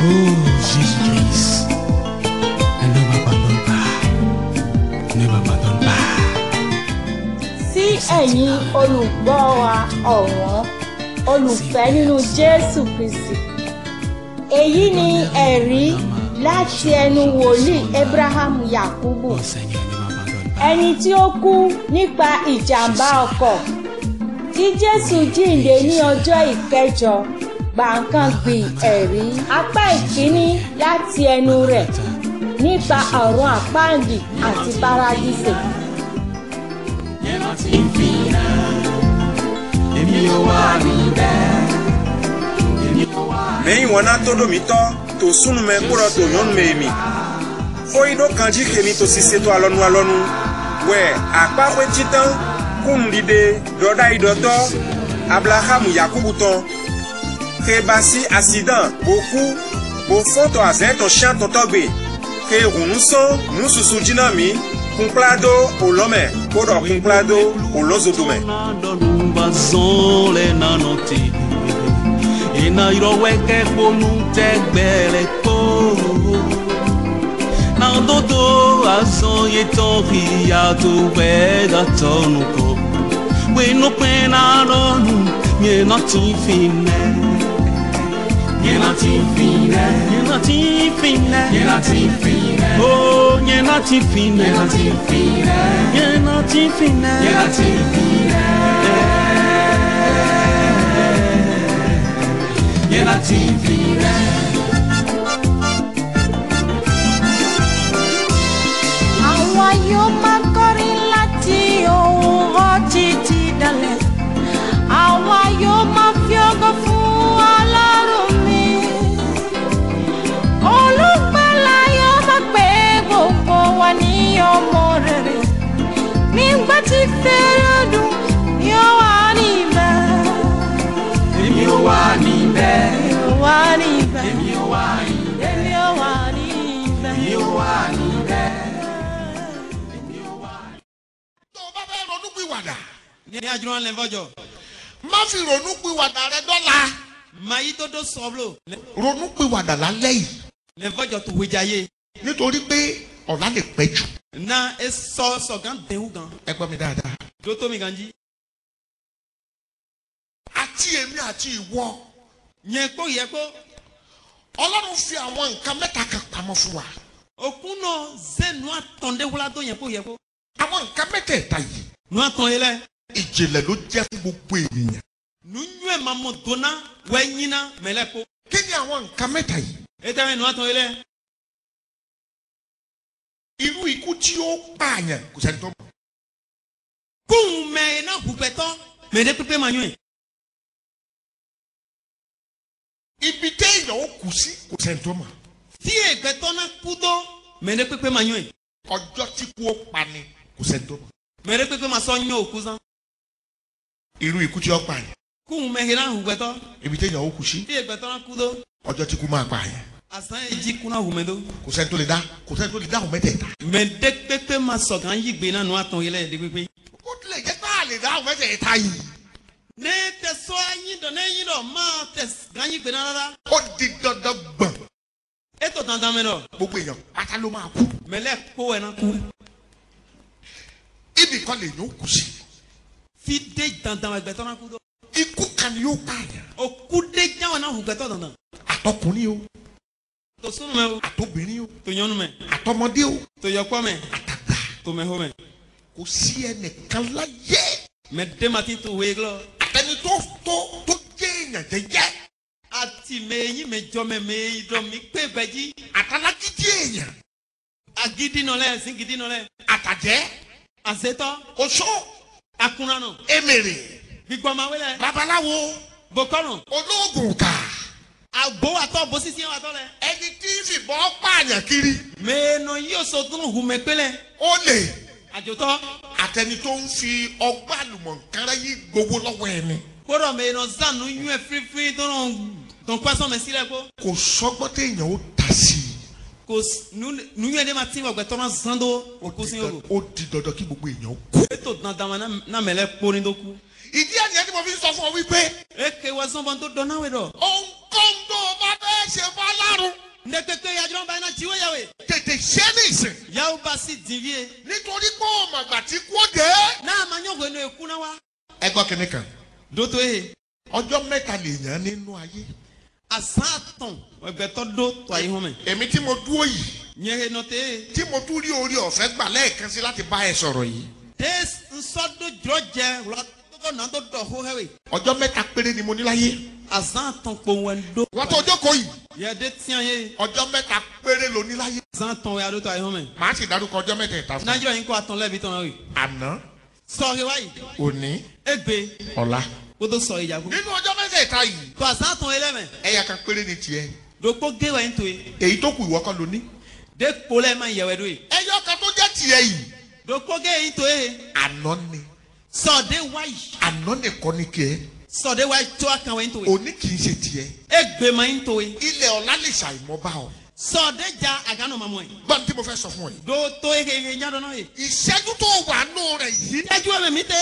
Oh Jésus-Christ, ne m'abandonne pas, ne m'abandonne pas. Sí ẹ̀yin olùgbọ́ wa ọ̀wọ́n olùfẹ́ nínú Jésù Kristi. Èyí ni ẹ̀rí láti ẹnu wòlíì Abraham Yakubu, ẹni tí ó kú nípa ìjàmbá ọkọ̀ tí Jésù jíǹde ní ọjọ́ ìkẹjọ gbàǹkangbì ẹ̀rí apá ìkíní láti ẹnu rẹ̀ nípa ọ̀run àpáàdì àti paradíṣe. Mẹ́yìn wọn náà tó domi tọ́ tó sunu mẹ́ kúrò tó yọnu mẹ́ mi. Fóyí dó kanjí kèmí tó sì ṣètò alọ́nu. Wẹ̀ àpáwé titan kún dìde dọ́dá ìdọ́tọ́ Abraham Yakubu tán. Kébasi accident beaucoup bo fonto azento chant togbe ke runso nu susu dinami kumplado olome kodo kumplado olozodume bazole nanoti ina iroweke bonu tegbele ko na dodo azon yetori ya to weda tonuko we no pena lonu ye not fine. You're not fine. Oh, you're not fine. You're not fine. Àwa yóò máa kọrin láti ohùn ọtítí dalẹ̀. Àwa yóò máa fi ògo fún Ọlọ́run mi. Olùgbàlà yóò máa pè gbogbo wa ní ọmọ rere. Nígbà tí fèrè dùn yóò wà níbẹ̀. Èmi ò wà níbẹ̀. Èmi ò wà níbẹ̀. Èmi ò wà níbẹ̀. Èmi ò wà níbẹ̀. Èmi ò wà níbẹ̀. Tó o bá fẹ́ ronúpìwàdà. Ní àjùmọ̀ lẹ́fọ́jọ́. Má fi ronúpìwàdà rẹ dọ́là. Màyí tó dó sọ́ọ́lò. Ronúpìwàdà lálẹ́ yìí. Lẹ́fọ́jọ́ tó wéjayé. Nítorí pé ọ̀la lè pẹ́ jù. Na e sọ gan dẹ̀hún gan. Ẹ gbọ́ mi dáadáa. Ló tó mi gan jí. Àti èmi àti ìwọ. Yẹn kó yẹ kó. Ọlọ́run fi àwọn nǹkan mẹ́ta kan pamọ́ fún wa. Òkun náà zẹ́nu àtọ̀ndéwúlá tó yẹ kó yẹ kó. Àwọn nǹkan mẹ́tẹ̀ẹ̀ta yìí. Nu àtọ̀ yẹ lẹ. Ìjìnlẹ̀ ló jẹ́ fún gbogbo ènìyàn. Nu nyú ẹ̀ máa mọ̀ dọ́nà wẹ̀ nyina mẹ́lẹ̀ kó. Kí ni àwọn nǹkan mẹ́ta yìí? E tẹ́ nu àtọ̀ yẹ lẹ. Irú ikú tí ó pààyàn kò sẹ́ni tó mọ̀. Kóhùn mẹ́ iná hùpẹ̀tọ́ mẹ́ẹ̀dẹ́ pípé máa yún ẹ̀. Ibi téèyàn ó kù sí kò sẹ́ni tó mọ̀. Tí ègbẹ́tọ́ náà kú tó mẹ́ẹ̀dẹ́ pípé máa yún ẹ̀. Ọjọ́ tí kú ó pani kò sẹ́ni tó mọ̀. Mẹ́ẹ̀dẹ́ pípé máa sọ yún òkú sán. Irú ikú tí ó pààyàn. Kóhùn mẹ́ iná hùpẹ̀tọ́. Ibi téèyàn ó kù sí. Tí ègbẹ́tọ́ náà kú tó. Ọjọ́ tí kú máa pààyàn. Àsán èjì kú náà hùmẹ́dó. Kò sẹ́ni tó lè dá. Kò sẹ́ni tó lè dáhùn mẹ́tẹ̀ẹ̀ta. Mẹ́ẹ̀dẹ́ pípé máa sọ kàn yí gbé náà nu àtọ̀ yẹ lẹ́ẹ̀dẹ́ pípé. Ó tilẹ̀ jẹ́ pé a lè dáhùn mẹ́tẹ̀ẹ̀ta yìí. Ne tẹ sọ ẹyin dọ̀ n'ẹyin dọ̀ máa tẹ kàn yí gbé náà rárá. Ó di dandan gbọ̀n. Ètò dandan mi dọ̀. Gbogbo èèyàn pátá ló máa kú. Mẹ́lẹ̀ kó ẹ̀ náà kú. Ibì kan lè yóò kù sí. Fi dé dandan ẹgbẹ́tọ́ náà kú tó. Ikú kan ni yóò pààyàn. Òkú dé jáwé náà hùgbẹ́tọ̀ dandan. Àtọkùnrin o. Tó súnú mẹ́ o. Àtobìnrin o. Tó yọnu mẹ́. Àtọmọdé o. Tó yọpọ̀ mẹ́. Àtàgbà. Tó mẹ́hó mẹ́. Kò sí ẹnìkan láyé. Mẹ́ dẹ́màtí tó wé lọ. Àtẹni tó jẹ́ èèyàn jẹ́jẹ́. Àti mẹ́yìn mẹ́jọ mẹ́yìn dọ̀ mí pé bẹ́jí. Àtàlágídí èèyàn. Agídí nọlẹ̀ sí gidi nọlẹ̀. Àtàjẹ́. Àṣetọ́. Oṣó. Akunranù. Èmèrè. Gbígbọ́máwélẹ̀. Babaláwo. Bòkọ́nù. Olóògùn kà. Àgbo àtọ̀ bó sísí àtọ̀ lẹ̀. Ẹni tí ń fìbọn pààyàn kiri. Mẹ́ẹ̀nà yóò sọ dúró hùmẹ́ pélé. Ó lè. Àjòtọ́. Àtẹni tó ń fi ọgbà àlùmọ̀ǹkárá yí gbowó lọ́wọ́ ẹni. Kódọ̀ mẹ́ẹ̀nà zanu yún ẹ̀ fírífírí tó ń pẹ́sọ̀ mẹ́ sílẹ̀ kó. Kò sọ́gbọ́n téèyàn ó tà sí i. Kò nu yún ẹ̀ dé ma tí wọ̀gbẹ́ tọ́nà zando òkú sí yòrò. Ó di dandan kí gbogbo èèyàn kú. Ètò dandan ma náà mẹ́lẹ̀ kpóni tó kú. Ìdí ẹ̀yẹ́ tí mo fi ń sọ fún ọ wípé. Eke wẹ́sán bọ́n tó dán náà wẹ̀ dọ̀. Òǹkóńdó bá bẹ́ẹ̀ ṣe fọ́ lárùn. ndekeke yadron ba na jiwe yawe tètè ṣe ní ìsìn. yawo ba si divie nítorí pé ó màgbà tí kú dé. na ma nyo gwenu eku na wa ẹ gbọ́ kinní kan. doto e ọjọ́ mẹ́ta lèèyàn nínú ayé. asaton egbeto do to ayi home èmi tí mo dúró yìí. nyehe no te tí mo tún rí orí ọ̀fẹ́ gbà lẹ́ẹ̀kan sí láti bá ẹ sọ̀rọ̀ yìí. des nsodo droje lo to na to do ho hewe ọjọ́ mẹ́ta péré ni mo ní láyé. asaton po wendo wọ́n tó ọjọ́ kọ yìí. ye de tian ye ọjọ́ mẹ́ta péré ló ní láyé. asaton we ado to ayi home màá sì dárúkọ ọjọ́ mẹ́tẹ̀ẹ̀ta fún. Nigeria yin ko aton le bi ton we àná, so he wa yi òní, egbe ọ̀la. ko to so ijago nínú ọjọ́ mẹ́tẹ̀ẹ̀ta yìí. to asaton eleme ẹ̀yà kan péré ni tiẹ̀. dopo ge wa into e èyí tó kù ìwọ kọ́ ló ní. de pole ma yewe do e ẹyọ kan tó jẹ́ tiẹ̀ yìí. dopo ge into e àná ni. so de wa yi àná nìkan ni kì í. so de wa to akan we into e òní kì í ṣe tiẹ̀. egbe ma into e ilẹ̀ ọ̀la lè ṣàìmọ́ bá ọ. so de ja agano mamo e gbọ́n tí mo fẹ́ sọ fún ọ yìí. do to e nya do no e ìṣẹ́jú tó wà nù rẹ̀ yìí. eju e mi te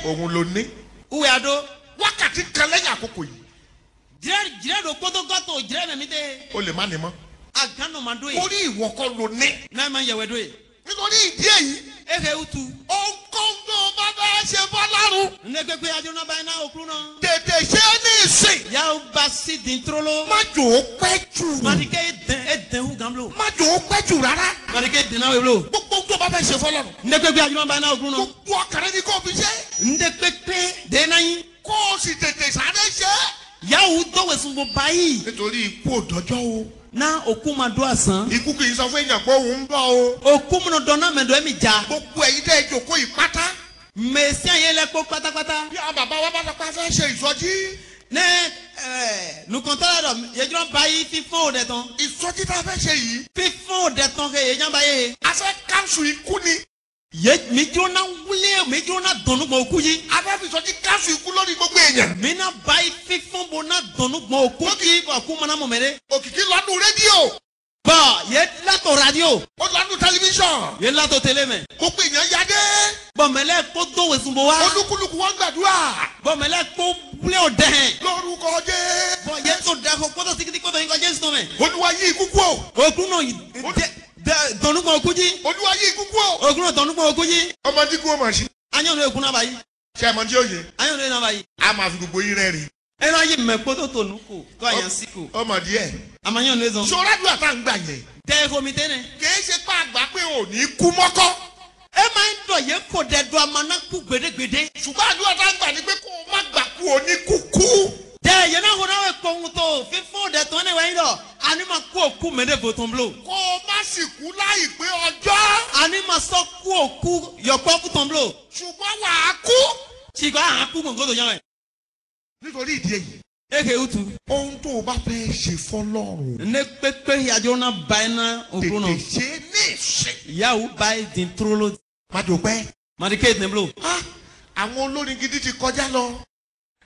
òun ló ní. uwe ado wákàtí kan lẹ́yìn àkókò yìí. jire do koto goto jire mi te o lè má ní mọ́. agano ma do e torí ìwọ kọ́ ló ní. na ma yewe do e nítorí ìdí èyí. ehe utu ohun tó bá bá ṣe bọ́ lárùn. ne gbegbe ajo na ba na okru no tètè ṣe é ní ìsìn. ya o ba si din trolo má jò ó pẹ́ jù. madike eden hu gamblo má jò ó pẹ́ jù rárá. madike din na we blo gbogbo tó bá bá ṣe fọ́ lọ́rùn. ne gbegbe ajo na ba na okru no gbogbo ọkàrẹ́ ni kò fi ṣe. nde pepe de na yin kó o sì tètè sáré ṣe. ya o do we sun bo bayi nítorí ikú òdọ́jọ́ o. na oku ma do asan ikú kì í sọ fún èèyàn pé òun ń bọ̀ o. oku mu no do na me do mi ja gbogbo ẹ̀yin tẹ́ ẹ jòkó yìí pátá. mesi aye le ko pátápátá bí àwọn bàbá wa bá lọ pa fẹ́ ṣe ìsọjí. ne nukontara do yejun bayi fifon o de ton ìsọjí tá a fẹ́ ṣe yìí. fifon o de ton ke yejan bayi a fẹ́ káńsù ikú ni. ye mi jona wule mi jona donu gbo oku yi a fẹ́ fi ìsọjí káńsù ikú lórí gbogbo èèyàn. mi na bayi fifon bo na donu gbo oku yi bo ku mana mo mere òkìkí lọ́dún rédíò. ba ye lato radio ó lọ́dún tẹlifíṣàn. ye lato tele me gbogbo èèyàn yadé. bo mele ko do we sun bo wa olúkúlùkù wọn gbàdúrà. bo mele ko wule o de lórúkọ Jésù. bo ye to da ko to sikiti ko to yin ko jesu to me olúwa yí ikú kú o. oku no donu gbo oku yi olúwa yí ikú kú o. oku no donu gbo oku yi ọmọdé kú o mà sí. anyo no eku na bayi ṣé ẹ mọ tí ó yẹ. anyo no na bayi a máa fi gbogbo yín rẹ́rìn. ena yi me ko to nu ko to ayan siku ọmọ díẹ̀. amanyo no ezon sọ̀rọ̀ àdúrà tá à ń gbà yẹn. de ko mi tene kìí ṣe pé àgbà pé ò ní kú mọ́kọ́. e ma n do ye ko de do amana ku gbedegbede ṣùgbọ́n àdúrà tá à ń gbà ni pé kó o má gbà kú o ní kúkú. de ye na ho na we ko un to fifo de to ne wa yin do ani ma ku oku me de voton blo kó o má sì kú láìpé ọjọ́. ani ma so ku oku yo ko ku ton blo ṣùgbọ́n wà á kú. ti gba an ku mo go to yan we nítorí ìdí èyí. eke utu ohun tó o bá fẹ́ ṣe fọlọ́run. ne pepe ya jo na bai na okru no tètè ṣe é ní ìsìn. ya u bai din trolo má jò pẹ́. madike ne blo àwọn olórin gidi ti kọjá lọ.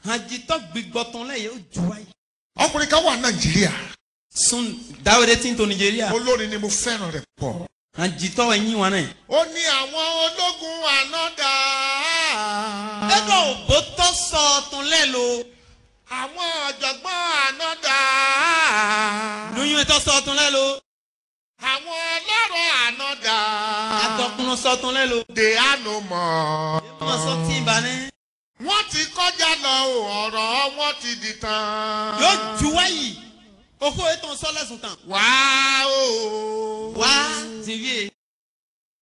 haji to gbigboton le ye o juwa yi ọkùnrin kan wà Nàìjíríà. sun dawede tin to Nigeria olórin ni mo fẹ́ràn rẹ̀ pọ̀. haji to yin wa na ó ní àwọn ológun ànádà. edo bo to so tun le lo àwọn ọ̀jọ̀gbọ́n ànádà. lóyún to so tun le lo àwọn ọlọ́rọ̀ ànádà. atọkùnrin so tun le lo they are no more. mo so tin ba ni wọ́n ti kọjá lọ o, ọ̀rọ̀ wọn ti di tán. yo juwa yi oko eton so lesun tan wá o. wa tv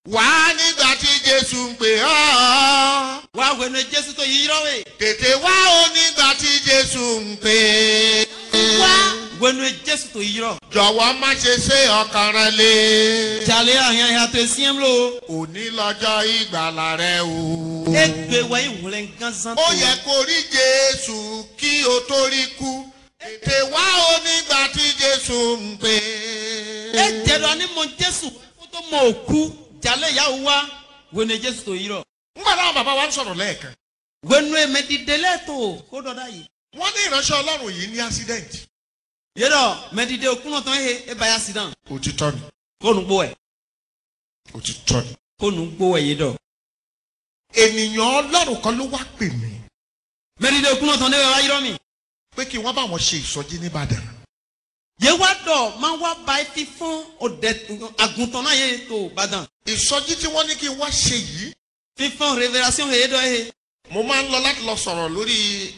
wá nígbà tí Jésù ń pè ọ́. wa we no Jesu to yi ro we tètè wá o nígbà tí Jésù ń pè. wa we no Jesu to yi ro jọ̀wọ́ má ṣe ṣe ọkàn rẹ lé. jale ayan ya to siem lo òní lọ́jọ́ ìgbàlà rẹ o. egbe wa yi wule gan san ó yẹ kó rí Jésù kí o tó rí kú. tètè wá o nígbà tí Jésù ń pè. e jero ni mo Jesu ko to mo oku jale ya wa we no Jesu to yi ro nígbà táwọn bàbá wa ń sọ̀rọ̀ lẹ́ẹ̀kan. we no me di dele to ko do da yi wọ́n ní ìránṣẹ́ Ọlọ́run yìí ní accident. yedo me di de okun ton he e ba accident òtítọ́ ni. ko nu gbo e òtítọ́ ni. ko nu gbo e yedo ènìyàn Ọlọ́run kan ló wá pè mí me di de okun ton de wa yi ro mi pé kí wọ́n bá wọn ṣe ìsọjí ní Ìbàdàn. Ye wa do ma wa ba fifon o de aguntan na ye to Ìbàdàn. Ìsọjí tí wọ́n ní kí n wá ṣe yìí. Fifon révélation he do he. Mo máa ń lọ láti lọ sọ̀rọ̀ lórí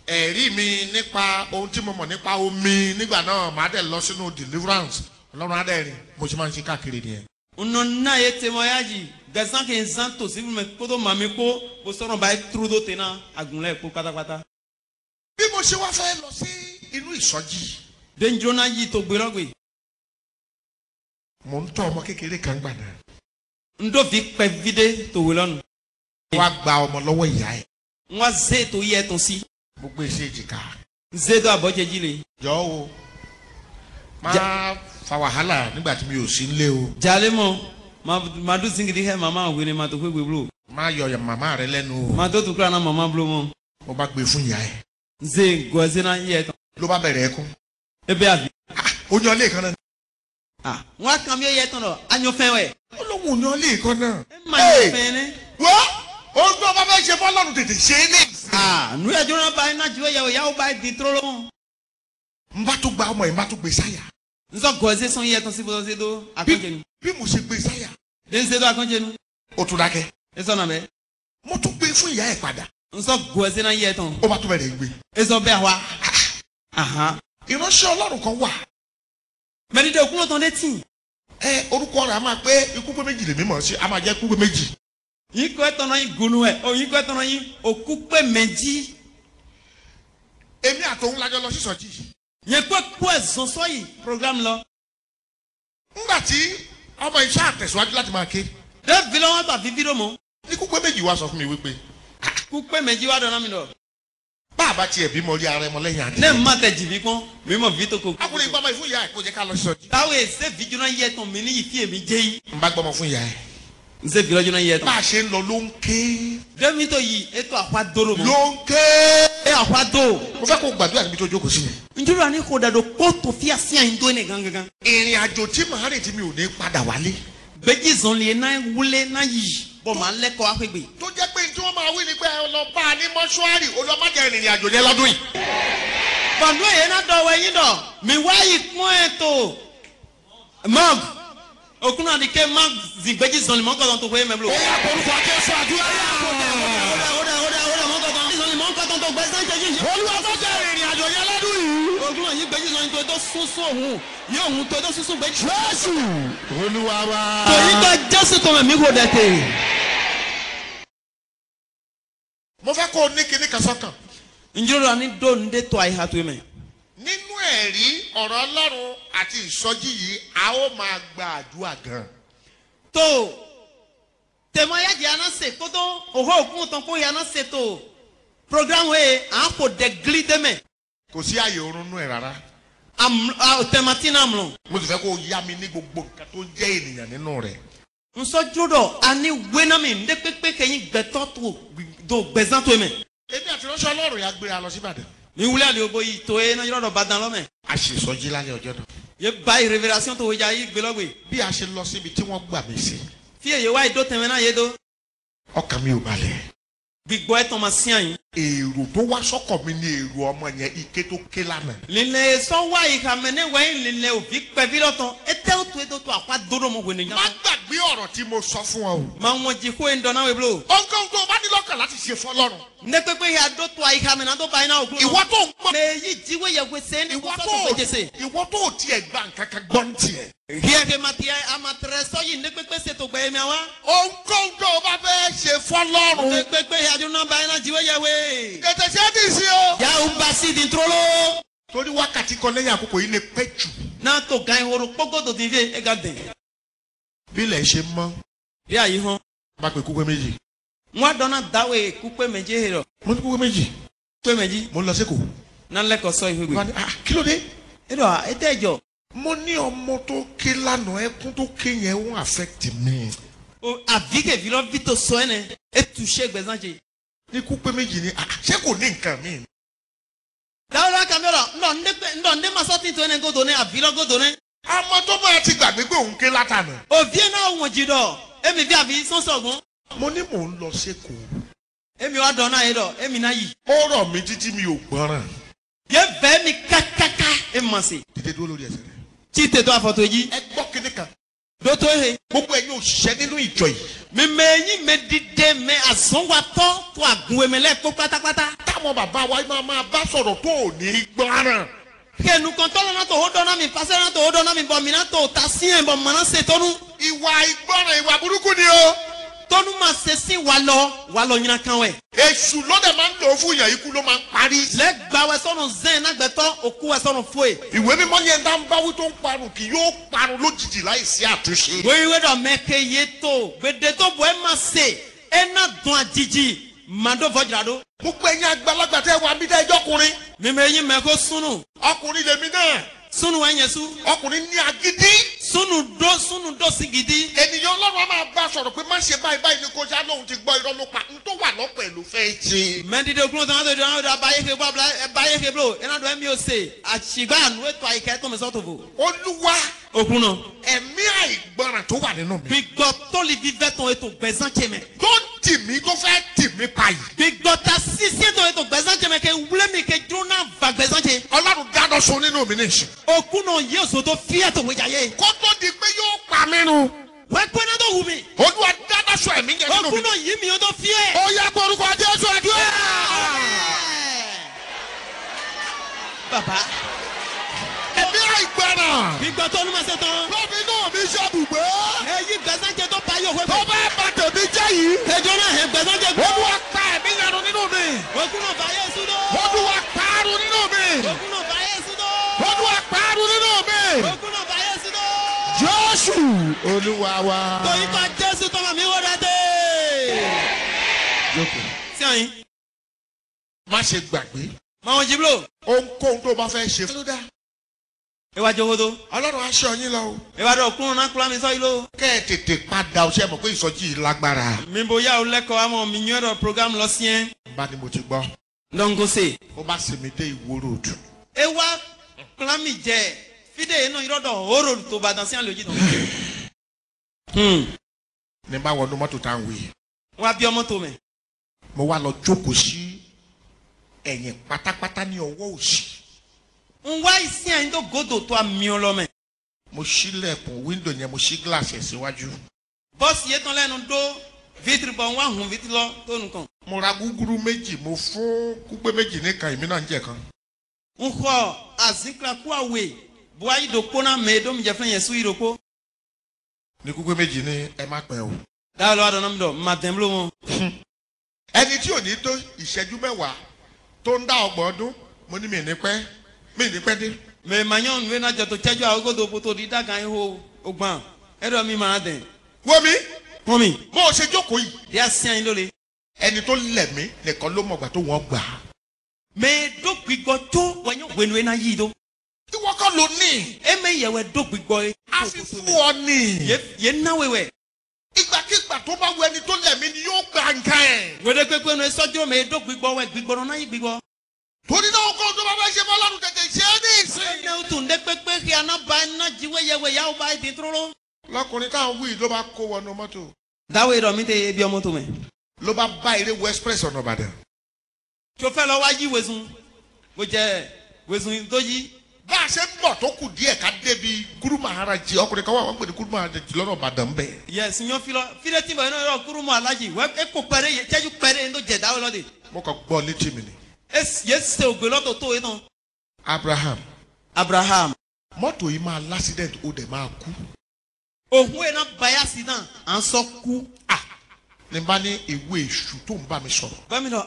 ẹ̀rí mi nípa ohun tí mo mọ̀ nípa omi nígbà náà màá dẹ̀ lọ sínú deliverance Ọlọ́run adẹ́rìn mo ṣe máa ń ṣe káàkiri nìyẹn. Uno na ye témoignage gazan ke zanto si me kodo mami ko bo sono ba trudo tena agunle ko pátápátá. Bí mo ṣe wá fẹ́ lọ sí inú ìsọjí. Denjona yi to gbérogbe. Mo ń tọ́ ọmọ kékeré kan gbà náà. Ndo vi pe vide to welonu. Wá gba ọmọ lọ́wọ́ ìyá ẹ̀. Nwa ze to ye ton si. Mo gbé sí èjìká. Ze do abojeji le. Jọ̀ọ́ o. Má fa wàhálà nígbà tí mi ò sí nílé o. Jale mo ma du singidi he mama we ni ma to kwegbe blo. Má yọ màmá rẹ lẹ́nu o. Ma to tukra na mama blo mo. Mo bá gbé fún ìyá ẹ̀. Ze goze na ye ton. Ló bá bẹ̀rẹ̀ ẹkún. Ebe avi. Ó yan lé kan náà. Ah, nwa kan mi ye ton do anyo fen we. Ó lóun yan lé kan náà. E ma yo fen ne. Wọ́ ó gbọ́ bá fẹ́ ṣe fọ́lọ́run tètè ṣe é ní. Ah, nu ya jona ba na jiwe ya o ba di trolo. N bá tó gba ọmọ yìí n bá tó gbé sáyà. Nso goze son ye ton si bo se do akonjenu. Bí mo ṣe gbé sáyà. Den se do akonjenu. Ó tún dákẹ́. Eso na be. Mo tún gbé fún ìyá ẹ̀ padà. Nso goze na ye ton. Ó bá tún bẹ̀rẹ̀ gbé. Eso be wa. Aha. Ìránṣẹ́ Ọlọ́run kan wà. Meri de okuno ton de tin. Orúkọ rẹ̀ a máa pé ikú pé méjì lèmi mọ̀ sí a máa jẹ́ ikú pé méjì. Yin ko eton na yin gunu e. O yin ko eton na yin okupe meji. Èmi àtòun lájọ lọ sí ìsọjí. Yen ko ko ezon so yi program lo. Nígbà tí ọmọ iṣẹ́ àtẹ̀síwájú láti máa ké. De vilo won ta vivido mo. Ikú pé méjì wá sọ fún mi wípé. Kupe meji wa do na mi do. Bàbá tiẹ̀ bímọ rí ara ẹmọ lẹ́yìn àdé. Ne ma te jibi pon. Mi mo vi to ko. Akùnrin gbọ́mọ ìfún ìyá ẹ̀ kó jẹ́ ká lọ sí ìsọjí. Tawe se vijo na ye ton mi ni ifi emi je yi. N bá gbọ́mọ fún ìyá ẹ̀. Nse vilo jona ye ton. Bá a ṣe ń lọ ló ń ké. De mi to yi eto apa doro mo. Ló ń ké. E apa do. Mo fẹ́ kó gbàdúrà níbi tó jókòó sí yẹn. Njuru ani ko da do ko to fi asia yin do ne gangan. Ìrìn àjò tí màá rìn tí mi ò ní padà wálé. Beji zon le na wule na yi. Bo ma le ko apegbe. Tó jẹ́ pé tí wọ́n máa wí ni pé ẹ lọ bá a ní mọ́ṣúárì olùwàmájà ìrìn àjò yẹn lọ́dún yìí. Bandu ye na do we yin do. Mi wa yi pon eto. Mag. Okuna di ke mag zi beji zon le mo ko to we me blo. Ó yá orúkọ Jésù àdúrà yá. Oda mo ko to zon le mo ko to gbe san je yi. Olúwa tó jẹ́ ìrìn àjò yẹn lọ́dún yìí. Okuna yi beji zon to do sunsun ohun. Ye ohun to do sunsun beji. Jésù Olúwa wa. To yi to Jesu to mi ko de te. Mo fẹ́ kó o ní kinní kan sọ́kàn. Njuru ani do nde to ai ha to me. Nínú ẹ̀rí ọ̀rọ̀ Ọlọ́run àti ìsọjí yìí a ó máa gba àdúrà gan. To temo ya je ana se koto oho okun ton ko ya na se to program we an ko de glide me Kò sí àyè oorun nú ẹ̀ rárá. am tematina amlo Mo sì fẹ́ kó o yá mi ní gbogbo nǹkan tó jẹ́ ènìyàn nínú rẹ̀. nso jodo ani wena mi nde pepe keyin gbeto to do gbezan to me Èmi àti ránṣẹ́ Ọlọ́run yà gbéra lọ sí Ìbàdàn. ni wule ali obo yi to e na yodo badan lo me A ṣe ìsọjí lálẹ́ ọjọ́ náà. ye by revelation to hoja yi gbe logbe Bí a ṣe lọ síbi tí wọ́n gbà mí sí. fi eye wa do teme na ye do Ọkàn mi ò balẹ̀. gbigbo eton ma sian yin Èrò tó wá sọ́kàn mi ni èrò ọmọ yẹn ike tó ké lánàá. lile so wa yi ka me ne wa yin lile o vi pe vi loton ete o to apa dodo mo we ni Má gbàgbé ọ̀rọ̀ tí mo sọ fún ọ o. ma won ji ko en do na we blo Ohunkóhun tó o bá ní lọ́kàn láti ṣe fọ́lọ́run. ne pepe ya do to ai ka me na do ba ina ogun Ìwọ tó ń gbọ́. me yi jiwe ye we se ni ko Ìwọ so to tó pejese ìwọ tó tiẹ̀ gba nǹkan kan gbọ́ ń tiẹ̀. here ke matia amatre so yi ne pepe se to gbe mi awa Ohunkóhun tó o bá fẹ́ ṣe fọ́lọ́run. ne pepe ya do na ba ina jiwe ye we Tètè ṣe é dì sí o. ya un ba si din trolo Torí wákàtí kan lẹ́yìn àkókò yìí lè pẹ́ jù. na to gan horo pogo to din ve e ga den Bí ilẹ̀ ṣe mọ́. ya yi hon Bá pe kúpẹ́ méjì. nwa dona dawe kupe meje hero Mo ní kúpẹ́ méjì. to meji Mo ń lọ sékòó. na le ko so ihwe Wọ́n á ní kí ló dé? edo etejo Mo ní ọmọ tó ké lánàá ẹkún tó ké yẹn wọ́n affect mi. o avike vilo vito so ene e toucher gbezan je Ní kúpẹ́ méjì ni ṣé kò ní nǹkan mi. dawla kamera ndo nde masoti to ene godo ne avilo godo ne Ọmọ tó bá ti gbàgbé pé òun ké látànà. o vie na won jido emi vi avi sonsogun Mo ní mò ń lọ sékòó. emi wa dona edo emi na yi Ó rọ̀ mí títí mi ò gbọ́ràn. ye ve mi kakaka e masi dìde dúró lórí ẹsẹ̀ rẹ̀. tí tètò àfọ̀tòjì ẹ gbọ́ kíní kan. dótó he gbogbo ẹ̀yin òṣìṣẹ́ nínú ìjọ yìí. mímẹ́yìn mẹ́dídé mẹ́ àsánwátọ́ tó àgùnwẹ̀mẹ́lẹ́ kó pátápátá. táwọn bàbá wa máa bá sọ̀rọ̀ tó ò ní gbọ́ràn. kẹnu kan tọ́lọ́ náà tó ó dọ́nà mi pàṣẹ náà tó ó dọ́nà mi bọ̀ mí náà tó ta sí ẹ̀ bọ̀ mọ̀ náà ṣe tọ́nu. ìwà ìgbọ́ràn ìwà burúkú ni o. tọ́nu máa ṣe sí wa lọ yín kan wẹ̀. èṣù lọ́dẹ̀ máa ń lò ó fún yàn ikú ló máa ń parí. lẹ́gbàá wẹ̀ sọ́nù zẹ́ẹ̀ nágbẹ̀tọ́ òkú wẹ̀ sọ́nù fún ẹ̀. ìwé mímọ́ yẹn dá ń báwí tó ń parun kì yóò parun lójijì láìsí àtúnṣe. wíwé dọ̀ mẹ́kẹ́ yé tó gbèdé tó bọ̀ ẹ́ máa ṣe ẹ́ náà dùn àjijì màdó fọ́jìràdó. gbogbo ẹ̀yin àgbàlagbà tẹ́ wà bí dẹ́jọ́ ọkùnrin. mímẹ́yìn mẹ́kọ́ sunu ọkùnrin lèmi náà. sunu wẹ̀ yẹn su. ọkùnrin ní agídí. sunu dó sí gidi. ènìyàn ọlọ́run á máa bá sọ̀rọ̀ pé má ṣe báyìí báyìí ni kò ṣá lóhun ti gbọ́ irọ́ ló pa n tó wà lọ́pọ̀ ẹ̀ ló fẹ́ ṣe. mẹ́ndídé okun tó ń tó ń báyé kéblo iná dùn ẹ̀mí ọ̀sẹ̀ àṣìgbà ànú ètò àyíká ẹ̀tọ́ mi sọ́tò bò. olúwa okun náà. ẹ̀mí àìgbọràn tó wà nínú mi. gbígbọ́ tó lè fi fẹ́ tán ètò gbẹ̀sán jẹmẹ. tó tì mí tó fẹ́ tì mí pa yìí. gbígbọ́ ta sísè tó ètò gbẹ̀sán jẹmẹ kẹ wúlé mi kẹ jóná va gbẹ̀sán jẹ. ọlọ́run dáná sun nínú mi nìṣẹ́. okun náà yé oṣù tó fi ẹ̀tọ́ wẹ̀jà yé. kó tó di pé yóò pa mí nu. wọ́n pẹ́ náà tó wù mí. olúwa dáná sun ẹ̀mí yẹn nínú mi. okun náà yí mi yóò tó fi ẹ̀. ó yẹ kó orúkọ jésù àdúrà. bàbá. ẹ̀mí àìgbọràn. gbígbọ́ tó ní ma ṣe tán. lómi náà mi ṣàbùgbé. èyí gbẹ̀sán jẹ tó pa yóò wẹ́ tó bá bá tèmi jẹ́ yìí. ẹjọ́ náà ẹ̀ gbẹ̀sán jẹ gbọ́. olúwa pa ẹ̀mí yẹn nu nínú mi. okun náà bá yé sudó. olúwa parun nínú mi. okun náà bá yé sudó. olúwa parun nínú mi. okun náà bá yé sudó. jésù olúwa wa. torí kan jésù tọmọ mi wọ́n dáadé. jókòó. sí àyín. má ṣe gbàgbé. máa wọn jiblo. ohunkóhun tó bá fẹ́ ṣe. ló dá. ìwà jogodo. ọlọ́run aṣọ yín lọ o. ìwà dọ̀ kúrò náà kúrò mi sọ yìí ló. kẹ́ ẹ tètè padà ọṣẹ mọ̀ pé ìsọjí yìí lágbára. mi bò yá o lẹ́kọ̀ọ́ àmọ́ mi yàn dọ̀ program lọ sí ẹ́. bá ní mo ti gbọ́. lọ́ngọ́sẹ̀. ó bá sinmi dé ìwó ròdù. ewa kúrò mi jẹ fídè inú ìrọ̀dọ̀ òórò tó bá dàn sí àlè òjì tán. ní bá wọnú mọ́tò tá à ń wí. wọ́n á bí ọmọ tó mẹ́. mo wá lọ jókòó sí ẹ̀yìn pátápátá ní ọwọ́ òsì. ń wá ìsìn àyín tó gòdò tó àmì ọlọ́mẹ. mo ṣílẹ̀kùn wíńdò yẹn mo ṣí gíláàsì ẹ̀ síwájú. bọ́ọ̀sì yẹn tán lẹ́nu dó vitiri bọ̀ ń wá hùn vitiri lọ tó nìkan. mo ra gúgúrú méjì mo fún kúgbé méjì nìkan èmi náà ń jẹ kan. ń kọ́ àzíkra kú àwẹ̀ buwa ìdòkó náà mẹ́ ẹ̀dọ́ mi jẹ́ fẹ́ yẹn sún ìdòkó. ní kúgbé méjì ní ẹ má pẹ́ o. dáwọ́ lọ́wọ́ àdánù mi dọ̀ mà dẹ̀ ń lò wọn. ẹni tí ò ní tó ìṣẹ́jú mẹ́wàá tó ń dá ọgbọ̀n ọdún mo ní mi ní pẹ́ dé. mẹ manyɔnu mi na dzɔtɔ tsɛdzo awo godo poto di daga yi ho ogbã ɛdɔ mi ma dɛ. wo mi. wọ́n mi. bó o ṣe jókòó yìí. di asi anyi lóle. ẹni tó lẹ̀ mí nìkan ló mọ̀gbà tó wọ́n gbà. mẹ dókpigbɔ tó wọnyɔ wẹnuwe na yi do. ìwọ kọ́ ló ní. eme yẹwẹ dókpigbɔ ye. a fi fún ọ ní. ye nawewɛ. ìgbàkigbà tó bá wù ẹni tó lẹ̀ mí ni yóò gbà nǹkan ẹ̀. wẹdẹ pépé nu sọjọ mẹ dókpigbɔ wẹ gbigbɔ náà yí gbigbɔ. torí náà kó tó bá fẹ́ ṣe fọlọ́run tètè ṣe é ní ìsìn. ẹnẹ o tún dé pépé kí aná ba iná jíwé yẹwẹ yàwó bá yìí dúró. lọkùnrin táwọn wí ló bá kó wọnú mọ́tò. dáwọ́ ìrọ̀ mi tẹ ebi ọmọ tó mẹ. ló bá bá eré wọ express ọ̀nà ìbàdàn. sọfẹ́ lọ wá yí wẹ̀sùn kò jẹ wẹ̀sùn tó yí. bá a ṣe ń bọ̀ tó kù díẹ̀ ká débi Guru Maharaji ọkùnrin kan wà wọ́n pè ní Guru Maharaji lọ́nà ìbàdàn bẹ́ẹ̀. yẹ siyan filọ filẹ tí bọ̀ iná yọrọ kúrú mu alájì wẹ ẹ kò pẹrẹ yẹ jẹjú pẹrẹ yẹn tó jẹ dáwọ́ lọ́dẹ. mo kàn gbọ́ létí mi ni. yẹ ṣe ògbé lọ́tọ̀ tó yẹ tán. Abraham. mọ́tò yìí máa l'accident ó dẹ̀ máa kú. òhun yẹn náà báyà sí náà à ń sọ kú. ní bá ní ìwé èṣù tó ń bá mi sọ̀rọ̀. gómìnà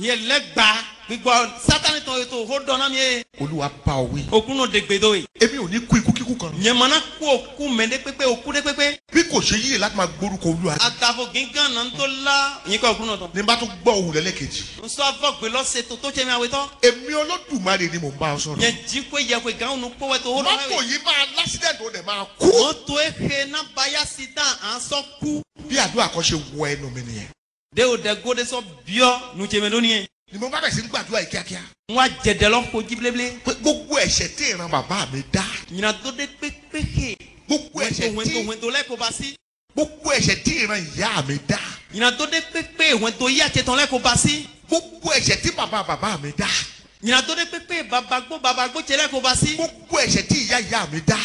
yẹn lẹ́gbàá gbígbọ́ sátani tó yẹ tó ó dọ́nà mi yẹ. olúwa bá ọ wí. òkun náà dègbè tó yẹ. èmi ò ní kú ikú kíkú kan. yẹmọ̀nà kú òkú mẹ́ndé pépé òkú dé pépé. bí kò ṣe yíyẹ láti máa gbórúkọ olúwa. àtàfọ̀ gígán náà ń tó la yín kọ́ òkun náà tán. ní bá tún gbọ́ ohùn lẹ́lẹ́kejì. n sọ afọ́gbé lọ́sẹ̀ tó tó tẹ́ mi àwẹ̀ tán. èmi olódùmarè ni mò ń bá ọ sọ̀rọ̀. yẹn jí pé yẹ pé gàún nu kówẹ́ tó ó lọ́wọ́. mọ́tò yìí máa l'accident ó dẹ̀ máa kú. mọ́tò ehe náà báyà sí náà à ń sọ kú. bí àdúrà kan ṣe wọ ẹnu mi nìyẹn. de o de go de sọ bíọ́ nùjẹ́mẹ́ lónìí. ni mo bá bẹ̀ sí gbàdúrà yìí kíákíá. n wa jẹ̀dẹ̀ lọ ko jíbilébile. pé gbogbo ẹ̀ṣẹ̀ tí ìran bàbá mi dá. ɲinan tó de pépéke. gbogbo ẹ̀ṣẹ̀ tí wẹ́ntò lẹ́kọ̀ọ́ bá sí. gbogbo ẹ̀ṣẹ̀ tí ìran ìyá mi dá. ɲinan tó de pépé wẹ́ntò yí àtẹ̀tàn lẹ́kọ̀ọ́ bá sí. gbogbo ẹ̀ṣẹ̀ tí bàbá mi dá. Nyina tó dé pépé bàbá gbó tẹ́lẹ̀ kó bá sí. gbogbo ẹ̀ṣẹ̀ tí ìyá mi dá.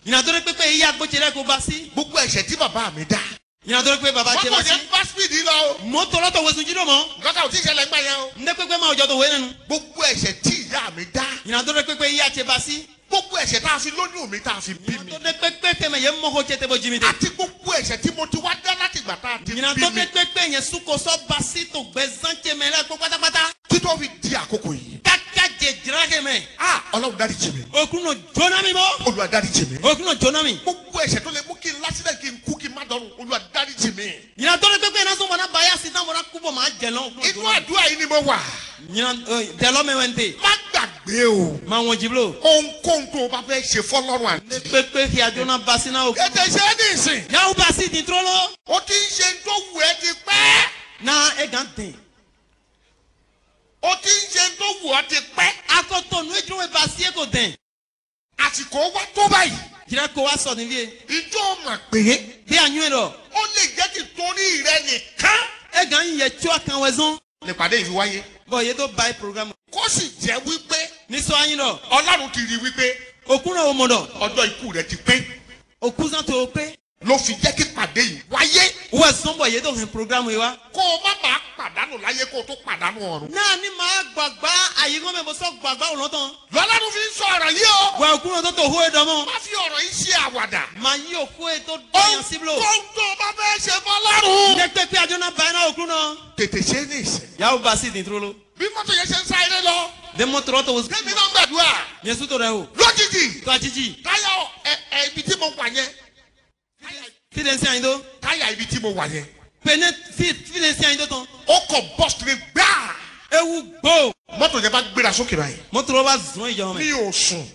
Nyina tó dé pépé ìyá gbó tẹ́lẹ̀ kó bá sí. gbogbo ẹ̀ṣẹ̀ tí bàbá mi dá. Nyina tó dé pépé bàbá tẹ́ bá sí. mọ́tò yẹn bá speed lọ. Mọ́tò lọ́tọ̀ wo sunjú dò mọ́. gọ́tà ò tí ì ṣẹlẹ̀ ńgbà yẹn o. Ndé pépé máa ọjọ́ tó wé nínú. gbogbo ẹ̀ṣẹ̀ tí ìyá mi dá. Nyina tó dé pépé ìyá tẹ́ bá sí. gbogbo ẹ̀ṣẹ̀ tá a fi lóyún mi tá a fi bí mi. Nyina tó dé pépé kẹmẹ yẹn mọ́kò tẹ́ tẹ́ bọ́ jí mi dé. àti gbogbo ẹ̀ṣẹ̀ tí mo ti wá dá láti gbà tá a ti bí mi. Nyina tó dé pépé yẹn sukosọ bá sí tó gbẹ zantẹ mẹ́lẹ́ kó pátápátá. títọ́ fi di àkókò yìí. Kaka jẹ jira kẹmẹ. Ọlọ́run dárí jì mí. Okuno jona mi bọ́. Olúwa dárí jì mí. Okuno jona mi. gbogbo ẹ̀ṣẹ̀ tó lè mú kí n lásìlẹ̀ kí n kú kí n má dọ̀rùn Olúwa dárí jì mí. Nyina tó dé pépé yẹn sọ mọ́nà báyà sí náà mọ́nà kúbọ̀ máa jẹ lọ. inú àdúrà yìí ni mo wà. Nyina tẹlọ mẹ́wẹ́ntè. má gbàgbé o. Máa wọn jibilo. ohunkóhun tó o bá fẹ́ ṣe fọlọ́run àti. Pépé kí ajona basi náà. ètè ṣe é ní ìsìn. Yàwó basi ti tó lọ. o ti ń ṣe tó wù ẹ́ ti pẹ́. Na e gan tẹ̀. o ti ń ṣe tó wù ọ́ ti pẹ́. Akoto nu ejúro e basi e ko tẹ̀. àsìkò wa tó báyìí. Jira ko wa sọ níbi. ìjọ mà pé. Bí a nyún ẹ lọ. ó lè jẹ́ kí torí rẹ nìkan. E gan yẹ tí a kan wẹ̀zán. nípàdé yìí wáyé. Bọ̀ yẹ tó ba program. kó sì jẹ́ wípé. Ní sọ anyin lọ. Ọlọ́run ti rí wípé. Òkúnà o mọ̀ dọ̀. ọjọ́ ikú rẹ ti pé. Òkúzán tó o pé. ló fi jẹ́ kí pàdé yìí wáyé. Wọ́n sọ́n bọ̀ yẹ tó hìn program yìí wa. kó o má máa pàdánù láyé kó o tó pàdánù ọ̀run. Náà ni màá gbàgbá àyíkọ́ mi bó sọ gbàgbá òun lọ́tàn. lọ́lọ́run fi ń sọ ọ̀rọ̀ yìí o. Wọ́n òkúnà tó tó hó e dánmọ́. má fi ọ̀rọ̀ yìí ṣe àwàdà. Màá yí òkú e tó dọ̀yàn síbílò. ohun tó bá fẹ́ ṣe fọlọ́run. Ndé pépé ajọ́nà báyìí náà òkúnà. tètè ṣe é ní ìsìn. Yàwó basi ti tó lọ. bí mọ́tò yẹn ṣe ń sá eré lọ. Demo tọrọ tó wọ́n. kémi náà gbàdúrà. Yẹsu tó rẹ o. lójijì. Tó a jíjí. táyà ibi tí mo wà yẹn. Fílẹ̀ sí àyìn tó. táyà ibi tí mo wà yẹn. Pẹ̀lẹ́ fílẹ̀ sí àyìn tó tán. ó kọ bọ́ọ̀sì mi gbáà. Ewu gbó. mọ́tò yẹn bá gbéra sókè báyìí. Mọ́tò lọ bá zùn ìjọ mi mẹ́. ò sùn.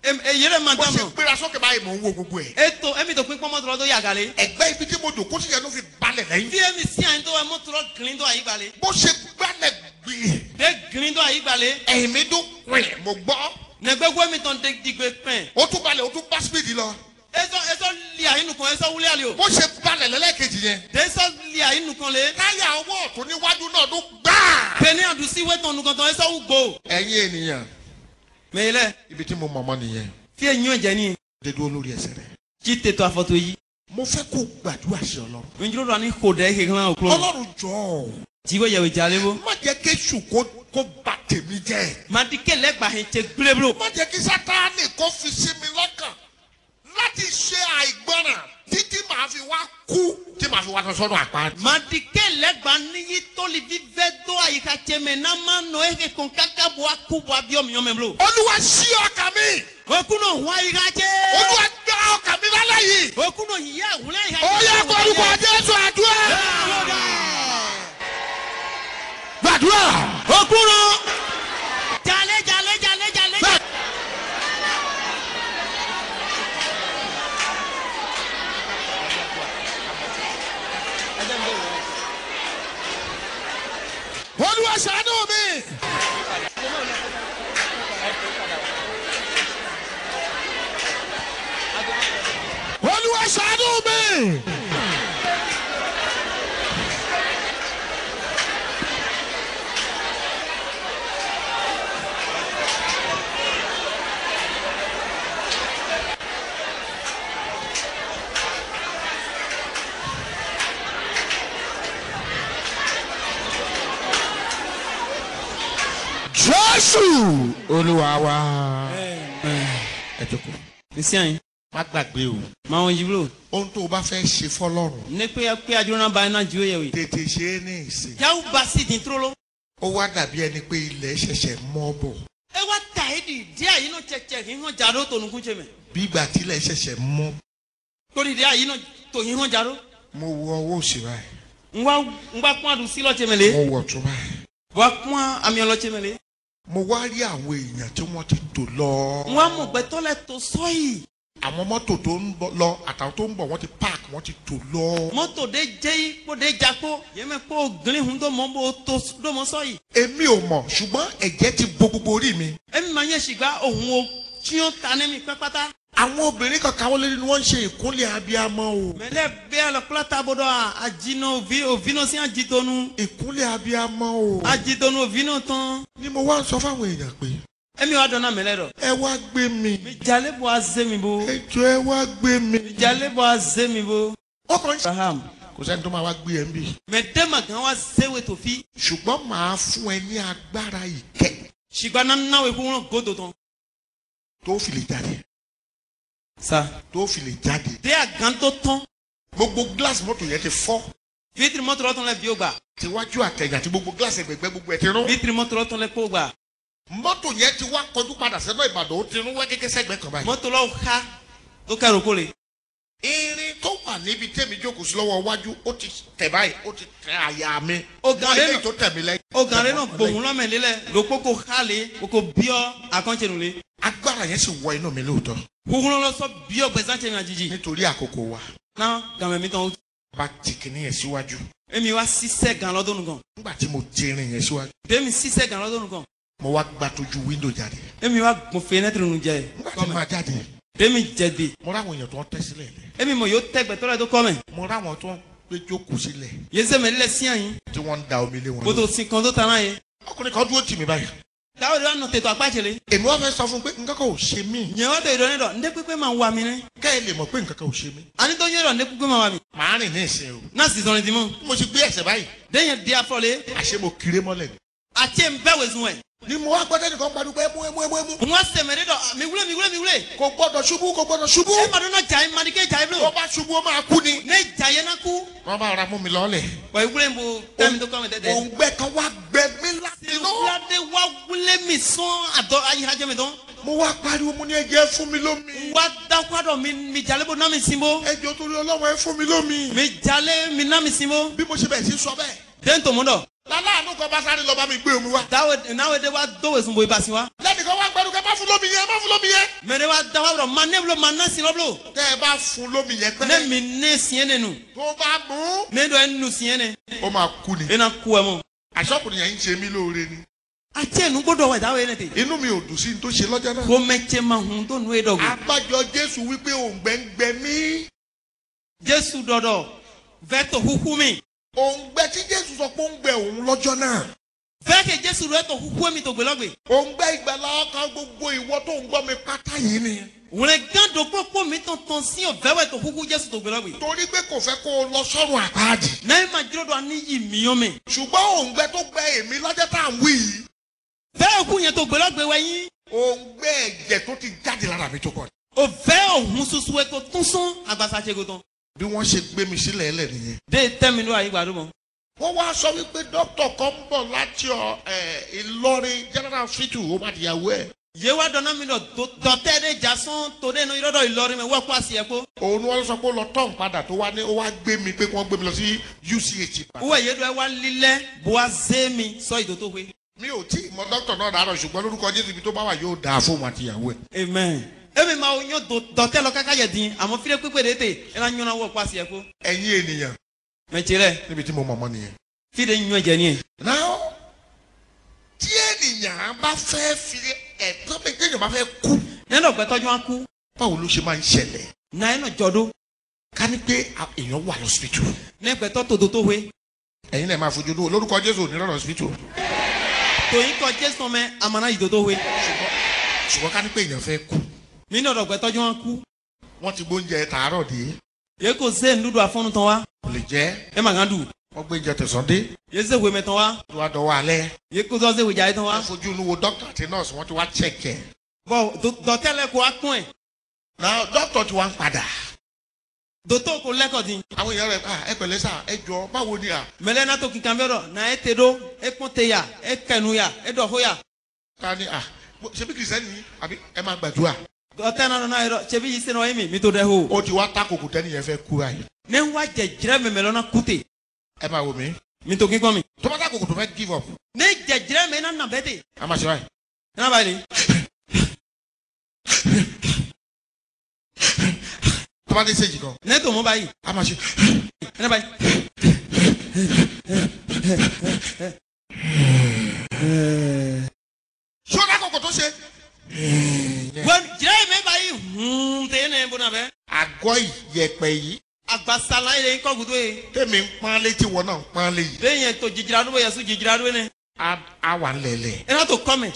Yẹ́rẹ́ máa bó dá ṣe mọ̀. gbéra sókè báyìí mò ń wo gbogbo ẹ̀. Ètò ẹ̀mí tó pín pọ́n mọ́tò lọ tó yà gàlẹ́. ẹgbẹ́ ibi tí mo dò kó sì yẹn ló fi balẹ̀ lẹ́yìn. Fílẹ̀ mi sí àyìn tó wà mọ́tò lọ gírín tó àyí gbalẹ̀. bó ṣe gbálẹ̀ gbìyì. Dé gírín tó àyí gbalẹ̀. ẹ̀yìn mi dún pin mo gbọ́. Nẹ̀gbẹ́gbẹ́ mi tán dé digbe pẹ́ẹ́n. ó tún balẹ̀ ó tún bá speed lọ. Ẹsọ li àyínú kan ẹsọ wúlé àlè o. bó ṣe balẹ̀ lẹ́lẹ́kejì yẹn. Dẹ́sọ li àyínú kan lé. táyà ọwọ́ ọ̀tún níwájú náà ló gbáà. Pẹ̀lú àdùsí wẹ́tàn nù kọ̀tàn ẹsọ wù gbó. ẹ̀yin ènìyàn Mẹ́yìlẹ̀ ibi tí mo mọ̀ mọ́ nìyẹn. fi èyí ọ̀jẹ̀ ni. dé dúró lórí ẹsẹ̀ rẹ̀. Jí tètò àfọ̀tò yìí. mo fẹ́ kó gbàdúrà sí Ọlọ́run. Njúlọ dọ̀ ní kò dẹ́ kékeré náà òkúrò. Ọlọ́run jọ̀ọ́ Jíwé yẹ̀wò jalè bó. má jẹ́ kéṣù kó bà tèmi jẹ́. Màdìkẹ́ lẹ́gbàá hẹ̀ tẹ gbélébúlò. má jẹ́ kí Sátánì kó fi sí mi lọ́kàn láti ṣe àìgbọràn títí màá fi wá kú tí màá fi wá sọ́dọ̀ àpárí. Màdìkẹ́ lẹ́gbàá níyí tóli fífẹ́ tó àyíká tẹ̀mẹ̀ náà máa nọ ẹ̀ kàn káká bọ̀ akú bọ̀ abíọ́mìyàn mẹ́búlò. Olúwa ṣí ọkàn mi. Okúnà wá àyíká jẹ́. Olúwa gbá ọkàn mi lálẹ́ yìí. Okúnà yìí àwùlẹ̀ àyíká ó yẹ kó orúkọ Jésù àdúrà. gbàdúrà. Okúnà jalè jalè jalè jalè. Olúwa ṣàánú mi. Olúwa ṣàánú mi. Jésù Olúwa wa. ẹ jókòó. Bísí àyìn. má gbàgbé o. Máa wọn jibúlò. ohun tó o bá fẹ́ ṣe fọlọ́run. Ne pé ajúrò náà báyìí náà jíwé yẹ̀wò. tètè ṣe é ní ìsìn. Yàwó basi ti tó lọ. ó wá dàbí ẹni pé ilẹ̀ ṣẹ̀ṣẹ̀ mọ́ bọ̀. E wa ta e di díẹ̀ yìí náà tẹ̀tẹ̀ kì í hàn jàdó tó nukun tẹ̀ mẹ́. bí ìgbà tí ilẹ̀ ṣẹ̀ṣẹ̀ mọ́. Torí díẹ̀ yìí náà tó yìí hàn jàdó. mo wọ ọwọ́ òsì báyìí. Ngwa kún àdùsí lọ tẹ̀ mẹ́lẹ̀. mo wọ̀ tún báyìí. Wa kún àmì ọlọ tẹ̀ mẹ́lẹ̀. mo wá rí àwọn èèyàn tí wọ́n ti tò lọ. Ngwa mọ̀ gbẹ́tọ́lẹ̀ tó sọ́yì. àwọn mọ́tò tó ń bọ̀ lọ àtàwọn tó ń bọ̀ wọ́n ti park wọ́n ti tò lọ. Mọ́tò de jẹ́ kó de jakó. Yẹ́mẹ̀ kó gírí hun tó mọ́ bó tó mọ́ sọ́yì. èmi ò mọ̀ ṣùgbọ́n ẹ̀jẹ̀ ti bo gbogbo orí mi. Ẹ̀mi máa ń yẹ ṣìgbà òun o tí ó ta ní mi pápátá. àwọn obìnrin kan káwọ́ lé ní wọ́n ń ṣe ìkúnlẹ̀ abiyamọ o. mẹlẹ bẹ alọkula taabodọ ajinọ ovino sí ajitonu. ìkúnlẹ̀ abiyamọ o. ajitonu ovino tán. ni mo wá ń sọ fáwọn èèyàn pé. èmi wà dọ́nà mẹlẹ dọ. ẹ wá gbé mi. mi jalè bọ azé mi bo. ẹ jọ ẹ wá gbé mi. mi jalè bọ azé mi bo. ọkàn ń ṣe. Abraham. kò sẹ́ni tó máa wá gbé ẹ ń bì. mẹ dẹ́mà gan wa zéwé tó fi. ṣùgbọ́n màá fún ẹ ní agbára ìkẹ́. ṣùgbọ́n nánáwó ikú wọn gòdò tán. tó fi lè jáde. sa. tó fi lè jáde. dé àgán tó tán. gbogbo gíláàsì mọ́tò yẹn ti fọ́. fitiri mọ́tò lọ́tọ̀ lẹ bí o gbà. tiwájú àtẹ̀yìn àti gbogbo gíláàsì ẹgbẹ̀gbẹ́ gbogbo ẹ̀ ti rún. fitiri mọ́tò lọ́tọ̀ lẹ kó gbà. mọ́tò yẹn ti wá kọjú padà sẹ́nu Ìbàdàn ó ti rún wẹ́ kékeré sẹ́gbẹ́ kan báyìí. mọ́tò lọ́wọ́ ká tó kẹ́rù kó le. irin tó wà níbi tẹ́mi jókòó sí lọ́wọ́ iwájú ó ti tẹ̀ báyìí ó ti tẹ àyà mi. Ọ̀gá rẹ̀ náà tó tẹ̀ mí lẹ́yìn. ọ̀gá rẹ̀ náà gbòhùn lọ́mẹ̀lélẹ̀ lóko kó hálẹ̀ kókó bíọ́ àkànṣẹ́nulẹ̀. agbára yẹn sì wọ inú mi lóòótọ́. huhun lọ sọ bíọ́ gbẹ̀sánsẹ́ mi àjijì. nítorí àkókò wa. náà gàmẹ̀ mi tán o. bá ti kìíní yẹn síwájú. èmi wá sísẹ́ gan lọ́dún gan. nígbà tí mo ti irin yẹn síwájú. dèmi sísẹ́ gan lọ́dún gan. mo wá gbà tójú wíńdò jáde. èmi wá gun fenêtre nu jẹ. nígbà tí mo máa jáde. dèmi jẹ̀bi. mo ráwọn èèyàn tó ń tẹ́ sílẹ̀ lẹ̀. èmi mọ̀ yóò tẹ́ gbẹ̀tọ́lẹ̀ tó kọ́ mẹ́. mo ráwọn tó ń gbé jókòó sílẹ̀. yézé mi lílẹ̀ síyàn yín. tí wọ́n ń da omi lé wọn. kótó sin kan tó tara yẹ. ọkùnrin kan dúró tì mí báyìí. dáwọ́ de wà nọ tètò àpájẹlẹ. èmi wá fẹ́ sọ fún un pé nǹkan kan ò ṣe mí. yẹn wá tó ìdọ́ni dọ̀ ndé pípé máa wà mí ní. ká ẹ lè mọ̀ pé nǹkan kan ò ṣe mí. àní tó yẹ dọ̀ ndé pípé máa wà mí. màá rìn ní ìsìn o. náà sì sọ̀rọ̀ ìdìmọ̀. mo ti gbé ẹsẹ̀ báyìí. déyẹn di afọlẹ̀. àṣé mo kiri mọ́lẹ̀ ni. àti ẹ̀ ń bẹ́ wẹ̀sùn ẹ̀. ni mo wá gbọ́dọ̀ nìkan pariwo pé emu. n wá sẹ̀mẹ̀rẹ̀ dọ̀ mi wúlé. kò gbọ́dọ̀ ṣubú kò gbọ́dọ̀ ṣubú. ẹ máa dúnà jà ẹ máa ní ké jà ẹ tó bolo. bá ṣubú ó máa kú ni. ne jà yẹn náà kú. wọ́n bá ra mú mi lọ́lẹ̀. wà ìwúlẹ̀ ń bo tẹ́mi tó kọ́ mi tẹ́tẹ́. òǹgbẹ kan wá gbẹ mí láti inú. ìwúlẹ̀ wá wúlé mi sán àdọ́ ayíhajẹ́ mi tán. mo wá pariwo mo ní ẹjẹ fún mi lómi. n wá dákúrádọ̀ mi jalè bò náà mi sin bó. ẹjọ torí Ọlọ́run ẹ fún mi lómi. mi jalè mi náà mi sin bó. bí mo ṣe bẹ̀ sí sọ bẹ́ẹ̀. den tó mú dọ̀. láláàánú kan bá sáré lọ bá mi gbé omi wá. náwó de wa dówó sun bo ibà sin wa. lẹ́nìkan wá gbẹdùn kẹ́ bá fún lómi yẹn má fún lómi yẹn. mẹ̀rẹ̀ wa dáwọ́ bọ̀ ma ne bolo ma ná sin lọ́bolo. tẹ́ ẹ bá fún lómi yẹn ne pẹ́rẹ́. mi ne siɲɛ ne nu. tó bá mú. ne dɔ ye nu siɲɛ ne. ó máa kú ni. e na ku ẹ mọ. àṣọkùnrin yẹn ń ṣe mí lóore ni. a cɛ nu gbọ́dọ̀ wa ìdáwọ̀ yẹn ne tɛ. inú mi ò dùn sí ní tó ṣe lọ́jọ́ náà. ko mɛ cɛ ma hun tó nu ye dɔ. abájọ Jésù wípé òǹgbẹ ń gbẹ mí. Jésù dọdọ fẹ́ tó huhu mi. òǹgbẹ tí Jésù sọ pé ó ń gbẹ òun lọ́jọ́ náà. fẹ́ kẹ Jésù rẹ tó huhu mi tó gbẹlọ́gbẹ. òǹgbẹ ìgbàlá ọkàn gbogbo ìwọ tó ń gbọ́ mi pátá yìí ni. wòle gán do kpɔkpɔ mi tɔntɔn si o fɛwɛ tó huhu Jésù tó gbẹlọ́gbẹ. torí pé kò fẹ́ kó o lọ sọ́run àpáàdì. n'ayi ma jiro do ani yi miyɔn mi. ṣùgbọ́n òǹgbẹ tó gbẹ èmi lọ́jọ́ tá à ń wí yìí. fẹ́ òkú yẹn tó gbẹlọ́gbẹ wẹ̀ yín. òǹgbẹ ẹ̀jẹ̀ tó ti jáde lára mi tó kọ̀. o fẹ́ òhun susu ẹ tó tún sún agbasa ṣe ko tán. bí wọ́n ṣe gbé mi sílẹ̀ ẹlẹ́ nìyẹn. de tẹ́mi ló ayé gbàdúrà mọ́. wọ́n wá sọ wípé dókítà kan ń bọ̀ láti Ìlọrin General Hospital ó má dìyàwó ẹ̀. ye wa dɔnna mi dɔ dɔtɛ de jason to de no yɔrɔ dɔ Ìlọrin mɛ wa kó a siɛ ko. òun ni wọ́n sọ pé ó lọ tán padà tó wá ní ó wá gbé mi pé kí wọ́n gbé mi lọ sí UCH. wọ́n yé do ẹ wa lílẹ̀ boise mi sọ ìdòtò pé. mi ò tí ì mọ dókítà náà dàrọ ṣùgbọ́n lórúkọ Jésù ibi tó bá wà yóò dáa fún wọn àtìyàwó ẹ̀. amen. emi ma o yan dɔtɛ lɔ kaka yɛ din àmọ́ fílẹ̀ pípé de te ẹ na ɲɔna wọ kó a siɛ ko. ẹ̀yin ènìyàn mɛ tsi rɛ níbi tí mo mọ̀ mọ́ nìyẹn. fílẹ̀ ɲɔ jɛ ni ye. náà tí ènìyàn bá fẹ́ fi ẹ̀tọ́ mi téèyàn bá fẹ́ kú. ne dɔ gbɛtɔ jɔn ku. báwo ló ṣe máa ń ṣẹlẹ̀. na ye nɔ jɔ do. ká ní pé èèyàn wà lọ́sibítù. ne gbɛtɔ tòdòtò we. ẹ̀yin náà máa fojú lówó lórúkọ Jésù ní lọ́nà lọ́sibítù. tòyìn kɔ Jésù mɛ amana ìdòtò we. ṣùgbọ́n ká ní pé èèyàn fẹ́ kú. mi nɔ dɔ gbɛtɔ jɔn ku. wọ́n ti gbóúnjẹ tàárọ̀ dé. ye ko se ndudu afɔnu tán wa. kò lè jẹ́. e ma kan du. wọ́n gbé oúnjẹ tẹ̀sán dé. ye se wemɛ tán wa. tó wá dọ̀wọ́ alẹ́. ye ko sɔ se wìjà ye tán wa. wọ́n fojú inú wo dókítà àti nọ́ọ̀sì wọ́n ti wá chẹ́kẹ̀. bɔn dɔtɛ lɛ ko a kún ɛ. náà dókítà ti wá ń padà. dòtò ko lɛkɔ di. àwọn èèyàn rẹ̀ ẹ pẹ̀lẹ́ sà ẹ jọ báwo ni à. mɛlɛ n'a to kinkan bɛ dɔ na e te do e kpɔn te ya e kɛnu ya e dɔ ho ya. ká ní à ṣebí kìrìsìtẹ́nì ni àbí ẹ máa gbàdúrà. dɔtɛ na n'a ye dɔ cɛbi yi senu ye mi to dɛ ho. ó ti wá ta kòkò tẹ́ni yẹn fẹ́ kú ayé. ne wa jɛ jirɛ mɛmɛ lɔna kute. ẹ máa wò mí. mi to kin kɔn mi. tó bá ta kòkò tó fẹ́ give up. ne jɛ jirɛ mɛ na na bɛ te. a máa ṣe báyìí. n'a b'a ye. tó bá dé séjì kan. ne to mo b'a ye. a máa ṣe. ne b'a ye. ṣó dá kòkò tó ṣe. When Jay may buy then Bonabe. Àgọ́ ìyẹ̀pẹ̀ yìí. Agbasala ile nko gudu Tèmi ń pọ́n létí wọn náà ń pọ́n lé yìí. Then to jijiradu we yasu jijiradu ne. A wà lẹ̀lẹ̀. And to comment.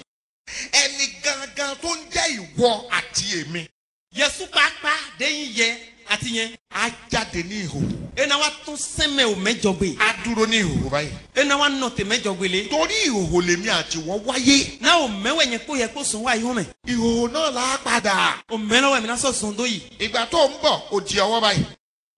Ẹni gangan tó ń jẹ́ ìwọ àti èmi. Yesu papa den ye ati yen. A jáde ní ìhòòhò. Ena wa tún sẹ́mẹ̀ ò mẹ́jọ gbé. A dúró ní ìhòòhò báyìí. Ena wa nọ tẹ mẹ́jọ gbélé. Torí ìhòòhò lèmi àti wọn wáyé. Na o mẹ́wẹ̀ yẹn kó yẹ kó sùn wá ihun mẹ́. Ìhòòhò náà là á padà. O mẹ́lọ́wẹ̀ mi náà sọ sùn tó yìí. Ìgbà tó ń bọ̀ ó di ọwọ́ báyìí.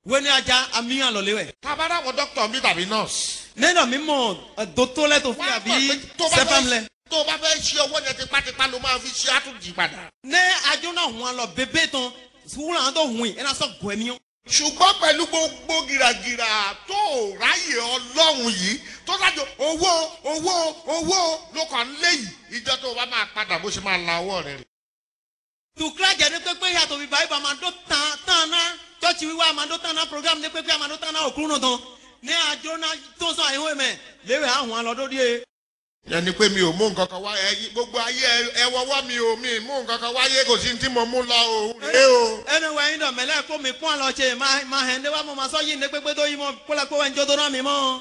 Wẹ́ni ajá amíyàn lọ́lẹ́wẹ̀. Tábàdà àwọn dókítà mi tàbí nọ́ọ̀sì. Nínú mi mọ̀ dótó lẹ́ tó fi àbí sẹ́fàm lẹ. Tó o bá fẹ́ ṣe owó yẹn tipátipá ló máa fi ṣe àtúntì padà. Ní ajó náà hun lọ bébé tán wúlò àwọn tó hun yìí ẹ̀ náà sọ gùn ẹ̀mí yàn. Ṣùgbọ́n pẹ̀lú gbogbo gìràgìrà tó ráyè ọlọ́run yìí tó dájọ́ owó ló kàn ń léyìí ìjọ tó o bá máa padà bó ṣe máa la ọwọ́ rẹ̀ rè. Tukla jẹ́ ní pépé yàtọ̀ bíbá ibà máa dó tán náà chọ́ọ̀chì wíwá máa dó tán náà program ní pépé máa dó tán náà òkúrú náà tán ní àjọ náà tó sọ àìhó ẹ̀mẹ̀ léwé àwọn alọ́dọ́ díẹ̀. Yẹni pé mi ò mú nǹkan kan wá gbogbo ayé ẹ wọ́wọ́ mi ò mi mú nǹkan kan wáyé kò sí tí mo mú lọ òun rèé o. Ẹnu wẹ̀ yín dọ̀ mẹ́lẹ́ kó mi kún àlọ́ ṣe máa hẹ̀ ndé wá mo máa sọ yìí ní pépé tó yí mọ́ kólẹ́kó wẹ̀ ń jó tó náà mi mọ́.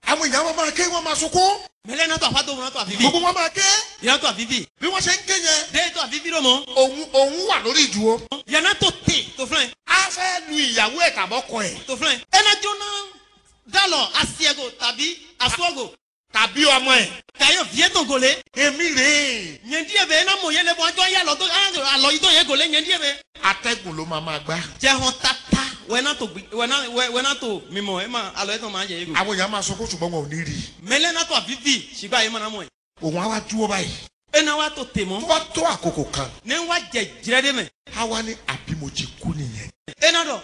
Àwọn èèyàn wọn máa ké wọn máa sunkún. Mẹ́lẹ́ náà tó àfátó wọn náà tó àfífì. Gbogbo wọn máa ké. Ìyá tó àfífì. Bí wọ́n ṣe ń ké yẹn. Dé tó àfífì ló mọ́. Òun wà lórí ìdúró. Yàrá tó tè tó fúnẹ̀. A fẹ́ lu ìyàwó ẹ̀ tàbọ́kọ ẹ̀. Tó fúnẹ̀. Ẹnà jóná dálọ̀ asiẹ̀gò tàbí asúọ̀gò. Tàbí ọmọ ẹ̀. Kàyọ̀ fìyẹ́ tó gòlé. Èmi rèé. Nyɛndiɛ bɛ ena mɔ yɛlɛ bɔ adzɔ yɛ alɔ yi tó yɛ gòlé nyɛndiɛ bɛ. Atẹ́gùn ló máa gbá. Jɛhɔn tata wɛna to mimɔ ema alɔ yɛ tó ma yɛ ego. Àwọn èèyàn máa sọ kó ṣùgbọ́n wọn ò ní rí. Mɛlɛ na tó avivi sigba yi mana mɔ yi. Òun á wá dúró báyìí. Ena wa tó Tó tèmɔ. bá tó àkókò kan. Ne wa jɛ jirɛ de mɛ. A wá ní àbí mo ti kú nìyẹn. Ena dɔ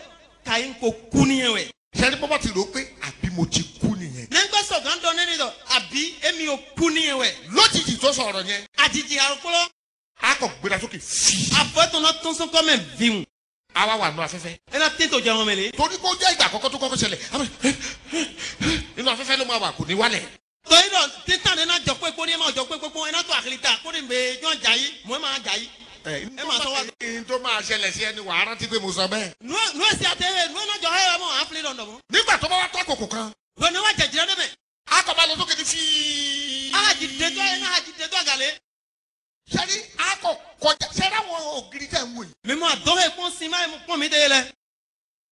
kayi ko kuni yɛ wɛ. Ṣẹ́ni bọ́bá ti rò ó pé àbí mo ti kú nìyẹn. Ne gbɛ sɔgɔn dɔ ne ni dɔ abi emi o kuni yɛ wɛ. Lójijì tó sọ̀rọ̀ yẹn. Ajiji arukolo. A kò gbéra sókè fi. Afɔtɔnɔ tónsɔn kɔmɛ viwu. A wá wà nù afẹ́fẹ́. Ena tí tó jɛun mɛlɛ. Torí kó jẹ́ ìgbà àkọ́kọ́ tó kọ́kọ́ ṣẹlẹ̀. Nínú afẹ́fẹ́ ló máa wà kò ní wálẹ̀. Torí dɔ titan de na jɔ pé kó ní ma jɔ pé kó ena tó akilita kó ní bɛ jɔn jayi mɔ ema jayi. Máa sọ wá. Ẹni tó máa ṣẹlẹ̀ sí ẹni wàá rántí pé mo sọ bẹ́ẹ̀. Nu esi atɛwé nu ena jɔ hɛrɛ mɔ afili dɔn dɔn mɔ. Nígbà tó bá wá tó àkókò kan. Wɛni wa jɛ jirɛ de mɛ. A kò bá lọ sókè ní fíì. Aji detɔ yɛ n'a aji detɔ gale. Sẹ́ni a kò kọjá sẹ́ni àwọn ògiri tẹ̀ ń wò yìí. Mímọ àdóhè kún sí máa pọ́n mi dé lẹ.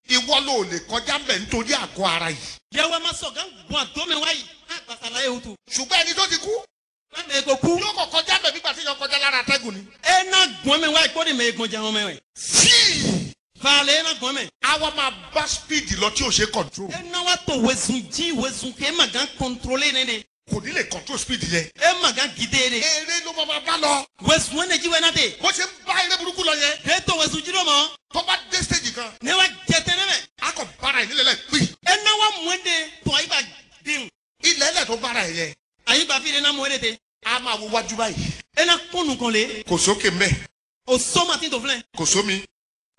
Ìwọ ló lè kọjá mbẹ̀ nítorí àgọ́ ara yìí. Yẹwò ma sọ gán gbọ́n àdómi wáyì. Á gbàsàlà yẹ wutu. Ṣùgbọ́n ẹni tó ti kú. Láti èkó kú. Yóò kọ̀ kọjá mbẹ̀ nígbà tí yóò kọjá lára atẹ́gùn ni. Ẹ ná gbọ́n mi wáyì kó ní mẹ egun jẹun mẹ́wẹ̀. Fíì. Fàlẹ́ ẹ ná gbọ́n mẹ́. Àwa máa bá speed lọ tí o ṣe control. Ẹ ná wa tó wẹ̀sùn jí wẹ̀sùn kẹ́ ẹ mà gán contrôlé ní de. Kò ní lè control speed yẹn. Ẹ mà gán gidé de. Eré ló máa bá lọ. Wẹ̀sùn wọn lè jí wẹ̀ náà de. Bó ṣe ń bá eré burúkú lọ yẹn. Ẹ tó wẹ̀sùn jí ló mọ̀. Tó bá dé stage kan. Ní wa jẹ tẹ́lẹ̀ mẹ́. A kò bára ẹ̀ nílẹ̀ pì. Ẹ ná wa mọ̀ de tó ayé bá dín. Ilẹ̀ ẹlẹ̀ tó bára ẹ̀ yẹn. Ayé bá fi de ná mọ̀ de te. A máa wo wájú báyìí. Ẹ ná kúnnù kan lé. Kò sókè mbẹ̀. O sọ màtí tó filẹ̀. Kò sómi.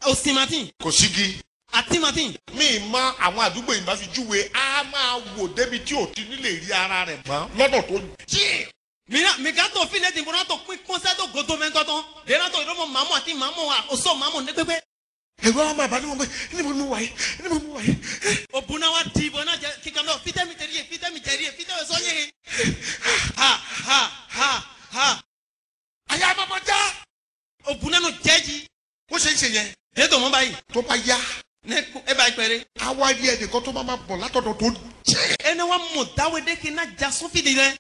O sì màtí. Kò sígi. Àti màtí. Mi mọ àwọn àdúgbò yìí bá fi júwe. A máa wò débi tí ò ti nílè rí ara rẹ̀ mọ́. Lọ́nà tó jí. Mi ka tó fi ne ti bọ́nà tó pín kọ́nsẹ́ tó gòtò mẹ́ tọ́tọ́. Dènà tó ìdánwò màmú àti màmú wa o sọ màmú ní pépé. Ẹ̀rọ àwọn bàbá ni mo gbé ní mo mú wáyé ní mo mú wáyé. O bunna wa di bọ́nà jẹ kíkà mẹ́ o fitẹ́mi tẹ̀lé fitẹ́mi sọ yé. Ha. Àyà bàbá já. O bunna nu jẹ́ji. Bó ṣe ń ṣe yẹn. Dé tó mọ́ báyìí. Tó bá yá. E bá pẹ̀rẹ̀. Àwa rí ẹnìkan tó máa bọ̀ látọ̀dọ̀ tó jẹ́. Ẹni wa mọ̀ dáwédé kí n náà já sófin di rẹ.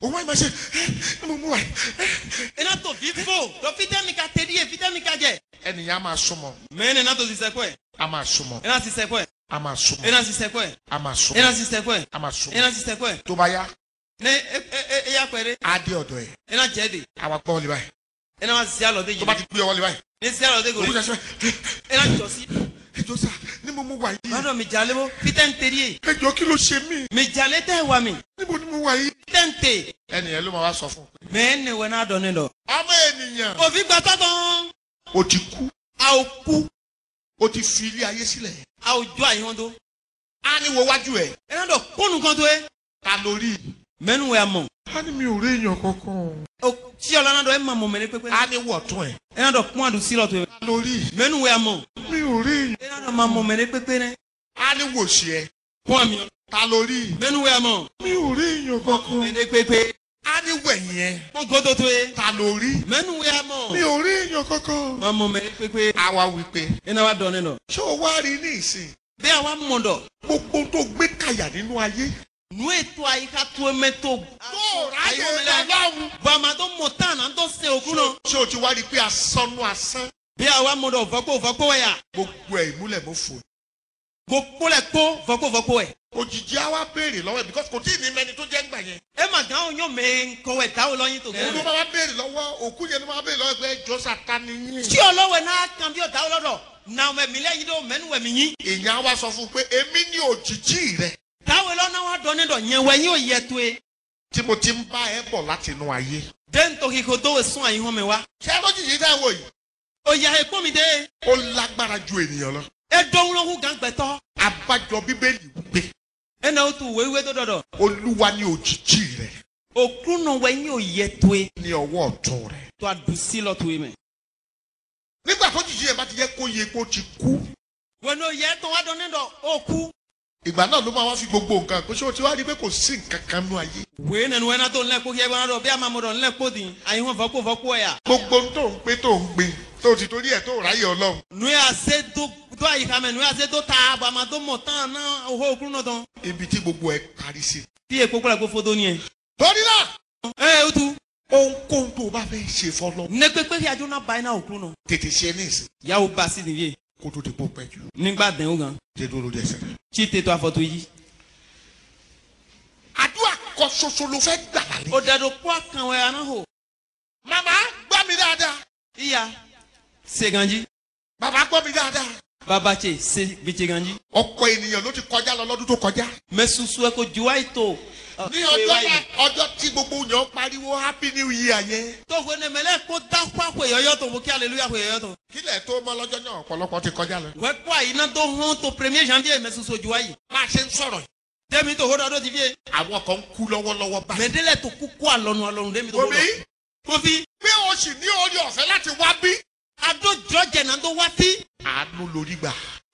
Òun wáyé máa ṣe ní mo mú wáyé. Iná tó fi fò lọ fitẹ́mi ka tẹ̀lé fitẹ́mi ka jẹ. Ẹnìyàn á máa súnmọ́. Mẹ́rin náà tó ti sẹ́kọ̀ ẹ̀. A máa súnmọ́. Iná ti sẹ́kọ̀ ẹ̀. A máa súnmọ́. Iná ti sẹ́kọ̀ ẹ̀. A máa súnmọ́. Iná ti sẹ́kọ̀ ẹ̀. A máa súnmọ́. Iná ti sẹ́kọ̀ ẹ̀. Tó bá yá. Ne e ya pẹ̀rẹ̀. Á dé ọ̀dọ̀ ẹ̀. Iná jẹ́ de. Àwa gbọ́ wọlé báyìí. Iná wa si alọ́ de Tó bá yìí. ti gbé ọ wọlé báyìí. Ní si alọ́ de Òun gòlè. ṣe ṣe. Iná jọ sí. Ẹjọ́ sà ní mo mú wáyé. Bádọ̀ mi jalè bó fitẹ́ ń tẹ̀lé yé. Ẹjọ́ kí ló ṣe mí? Mi jalè tẹ̀ wá mi. Níbo ni mo wáyé? Fitẹ́ ń tẹ̀. Ẹnìyẹn ló máa wá sọ fún un. Mẹ́ ní wẹ̀ náà dọ̀ni lọ. Ọmọ ènìyàn. Òfin gba tọ́tàn. O ti kú. A ò kú. O ti fi ilé ayé sílẹ̀. A ò jọ àyíwọ́n tó. A ní wo wájú ẹ̀. Iná dọ̀ kónù kan tó yẹ. Ta lórí. Mẹ́nu wẹ̀ mọ̀. a ní mi ò rí èèyàn kankan. O tí ọlọ́nà dọ̀ ẹ máa mọ̀ mẹ́rin pépé. a ní wọ̀ tún ẹ̀. Ẹ náà dọ̀ kún àdùn sí lọ́tọ̀ ẹ. lórí. Mẹ́nu wẹ̀ mọ̀. mi ò rí èèyàn. Ẹ náà dọ̀ máa mọ̀ mẹ́rin pépé rẹ̀. a ní wò sí ẹ. Kún àmì. ta lórí. Mẹ́nu wẹ̀ mọ̀. mi ò rí èèyàn kankan. Mẹ́rin pépé. a ní wẹ̀yìn ẹ. Wọ́n gbọ́dọ̀ tó ye. ta lórí. Mẹ́nu wẹ̀ mọ̀. mi ò rí èèyàn kankan. Máa mọ̀ mẹ́rin pépé. àwa wí pé. Ẹ náà wá dọ̀ nínú. ṣé o wá rí ní ìsìn. Bí àwa mọ̀ dọ̀. gbogbo tó gbé kàyà nínú ayé. Nu ètò àyíká tó ẹmẹ tó. tó ráyè lọ́wọ́. Bàmà tó mọ̀ tán náà tó ṣe òkú náà. ṣé o ti wá rí i pé asánú asán. Bí àwa mọ̀ dọ̀ fọ́kó ẹ̀yà. gbogbo ẹ̀ ìmúlẹ̀ mo fò. Gbogbo lẹ̀ kó fọ́kó ẹ̀. òjijì àwa béèrè lọ́wọ́ ẹ̀ because kò tí ì ní mẹ́ni tó jẹ́ ń gbà yẹn. Ẹ mà dáhùn yóò mẹ́ kọ̀wé táwọn lọ́yìn tó òun ló máa béèrè lọ́wọ́ òkú yẹn ló máa béèrè lọ́wọ́ ẹgbẹ́ ẹjọ́ Sátánì yín. Tí ọlọ́wẹ̀ náà kan bí ọ̀tá ọlọ́dọ̀ náà mẹ̀mí lẹ́yìn tó mẹ́nu wẹ̀mí yín. èèyàn wá sọ fún un pé èmi ní òjijì rẹ. Táwọn lọ́nà wa dọ̀ nídọ̀ yẹn wẹ̀ yín ò yẹ tó e. tí mo ti ń bá ẹ bọ̀ láti inú ayé. Dẹ́ntò kíkó tó wẹ̀ sún àyín hàn mi wá. ṣé lójijì dá wò yìí. Òyà èkó mi dé. ó lágbára ju ènìyàn lọ. Ẹ dọ́hun lọ́hùn gàǹgbẹ̀tọ́. abájọ bíbélì wípé Ẹ náà ó tu wéwé tó dọ̀dọ̀. olúwa ní òjijì rẹ. Òkú náà wẹ̀ yín ò yẹ tó e. ní ọwọ́ ọ̀tún rẹ. Tó a dùn sí lọ tó e mẹ́. nígbà tó jìjì yẹn bá ti jẹ́ kó yẹ kó ti kú. Wẹ̀ ní òye tó wá dọ̀ nídọ̀ ó kú. ìgbà náà ló máa wá fi gbogbo nǹkan pé ṣé o ti wá rí i pé kò sí nǹkan kan nú ayé. Wèé nẹnu wẹ́n náà tó ńlẹ̀ kó kí ẹ bá dọ̀ bí a máa mọ̀ dọ̀ ńlẹ̀ kó dín. Àyín wọn fọ́kó ẹ̀yà. gbogbo tó ń pé tó ń gbin tó ti torí ẹ̀ tó ráyè ọlọ́run. Nu yà se tó àyíká mẹ́ nu yà se tó ta àbàmà tó mọ̀ tán náà owó òkú náà tán. ibi tí gbogbo ẹ parí sí. Bí èkó kúrẹ̀ kó fótó ni ẹ̀. torí náà. Ẹ o tu. ohunkóhun tó o bá fẹ́ ṣe fọlọ́. Ne pépé kí ajó náà bá iná òkú náà. tètè ṣe ní ìsìn. Yàwó bá sí nìyí. kó tó ti pọ̀ pẹ́ jù. Nígbà dẹ̀ ó gan. jẹ́ dúró lórí ẹsẹ̀ rẹ̀. Tí tètò àfọ̀tò yìí. àdúrà kan ṣoṣo ló fẹ́ gbà lálẹ́. Ó dẹ̀dọ̀ kó àkànwé àná hò. màmá gbọ́ mi dáadáa. Ìyá Ṣègànjí. bàbá gbọ́ mi dáadáa. Bàbá Ṣe Ṣègànjí. ọ̀pọ̀ ènìyàn ló ti kọjá lọ lọ́dún tó kọjá. Mẹ́sùsù ẹ̀ kò ju àìtó. ní ọjọ́ tí gbogbo yàn pariwo happy new year yẹn. Tó fún ẹnẹmẹlẹ kó dákú àpò ìyọyọ tó kí hallelujah àpò ìyọyọ tó. kílẹ̀ tó mọ́ lọ́jọ́ náà ọ̀pọ̀lọpọ̀ ti kọjá lọ. Wẹ́pọ̀ àyínná tó hàn tó 1er janvier mẹ́sùsù ojú wáyé. máa ṣe ń sọ̀rọ̀ yìí. Dẹ́mi tó hódà tó ti fi yé. àwọn kan ń kú lọ́wọ́lọ́wọ́ báyìí. Mẹ́dẹ́lẹ̀ tó kú kó àlọ́nu Dẹ́mi tó hódà. omi Kofi. pé o sì ní orí ọ̀fẹ́ láti wá bí. Adójọ́ jẹ̀nà tó wá sí. àánú lórí gbà.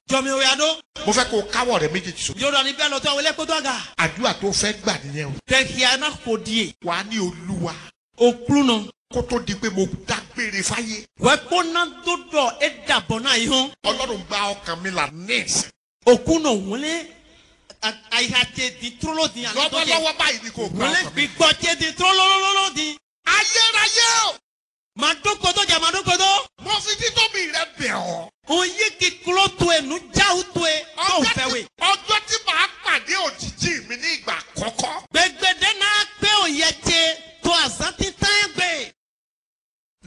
Jọmi òye adó. mo fẹ́ kó o káwọ́ rẹ méjèèjì sókè. Yóò dọ̀ ní bẹ́ẹ̀ lọ́tọ́ àwọn ẹlẹ́kọ́ tó àgà. àdúrà tó fẹ́ gbà nìyẹn o. Tẹ̀kíyàná kò di. wà á ní olúwa Òkúrú náà. kó tó di pé mo dágbére fáyé. Wẹ́pọ̀ náà tó dọ̀ ẹ̀ dàbọ̀ náà yìí hàn. ọlọ́run gba ọkàn mi là ní ìsìn. Òkú náà wọlé. Àyíká di tróló di. lọ́wọ́lọ́wọ́ báyìí ni kò gba Wọlé ọkàn mi. gbígbọ́ tiẹ̀ di trólólóló di. ayérayé o. Màdókòtò jà màdókòtò. mo fi títóbi rẹ bẹ̀ ọ́. Oye kìkúrò tó ẹ̀ nu jáwó tó ẹ̀ tó fẹ́ wẹ̀. ọjọ́ tí màá pàdé òjijì mi ní ìgbà àkọ́kọ́. Gbẹgbẹdẹ náà pé òye tẹ tó àzá ti tán gbé.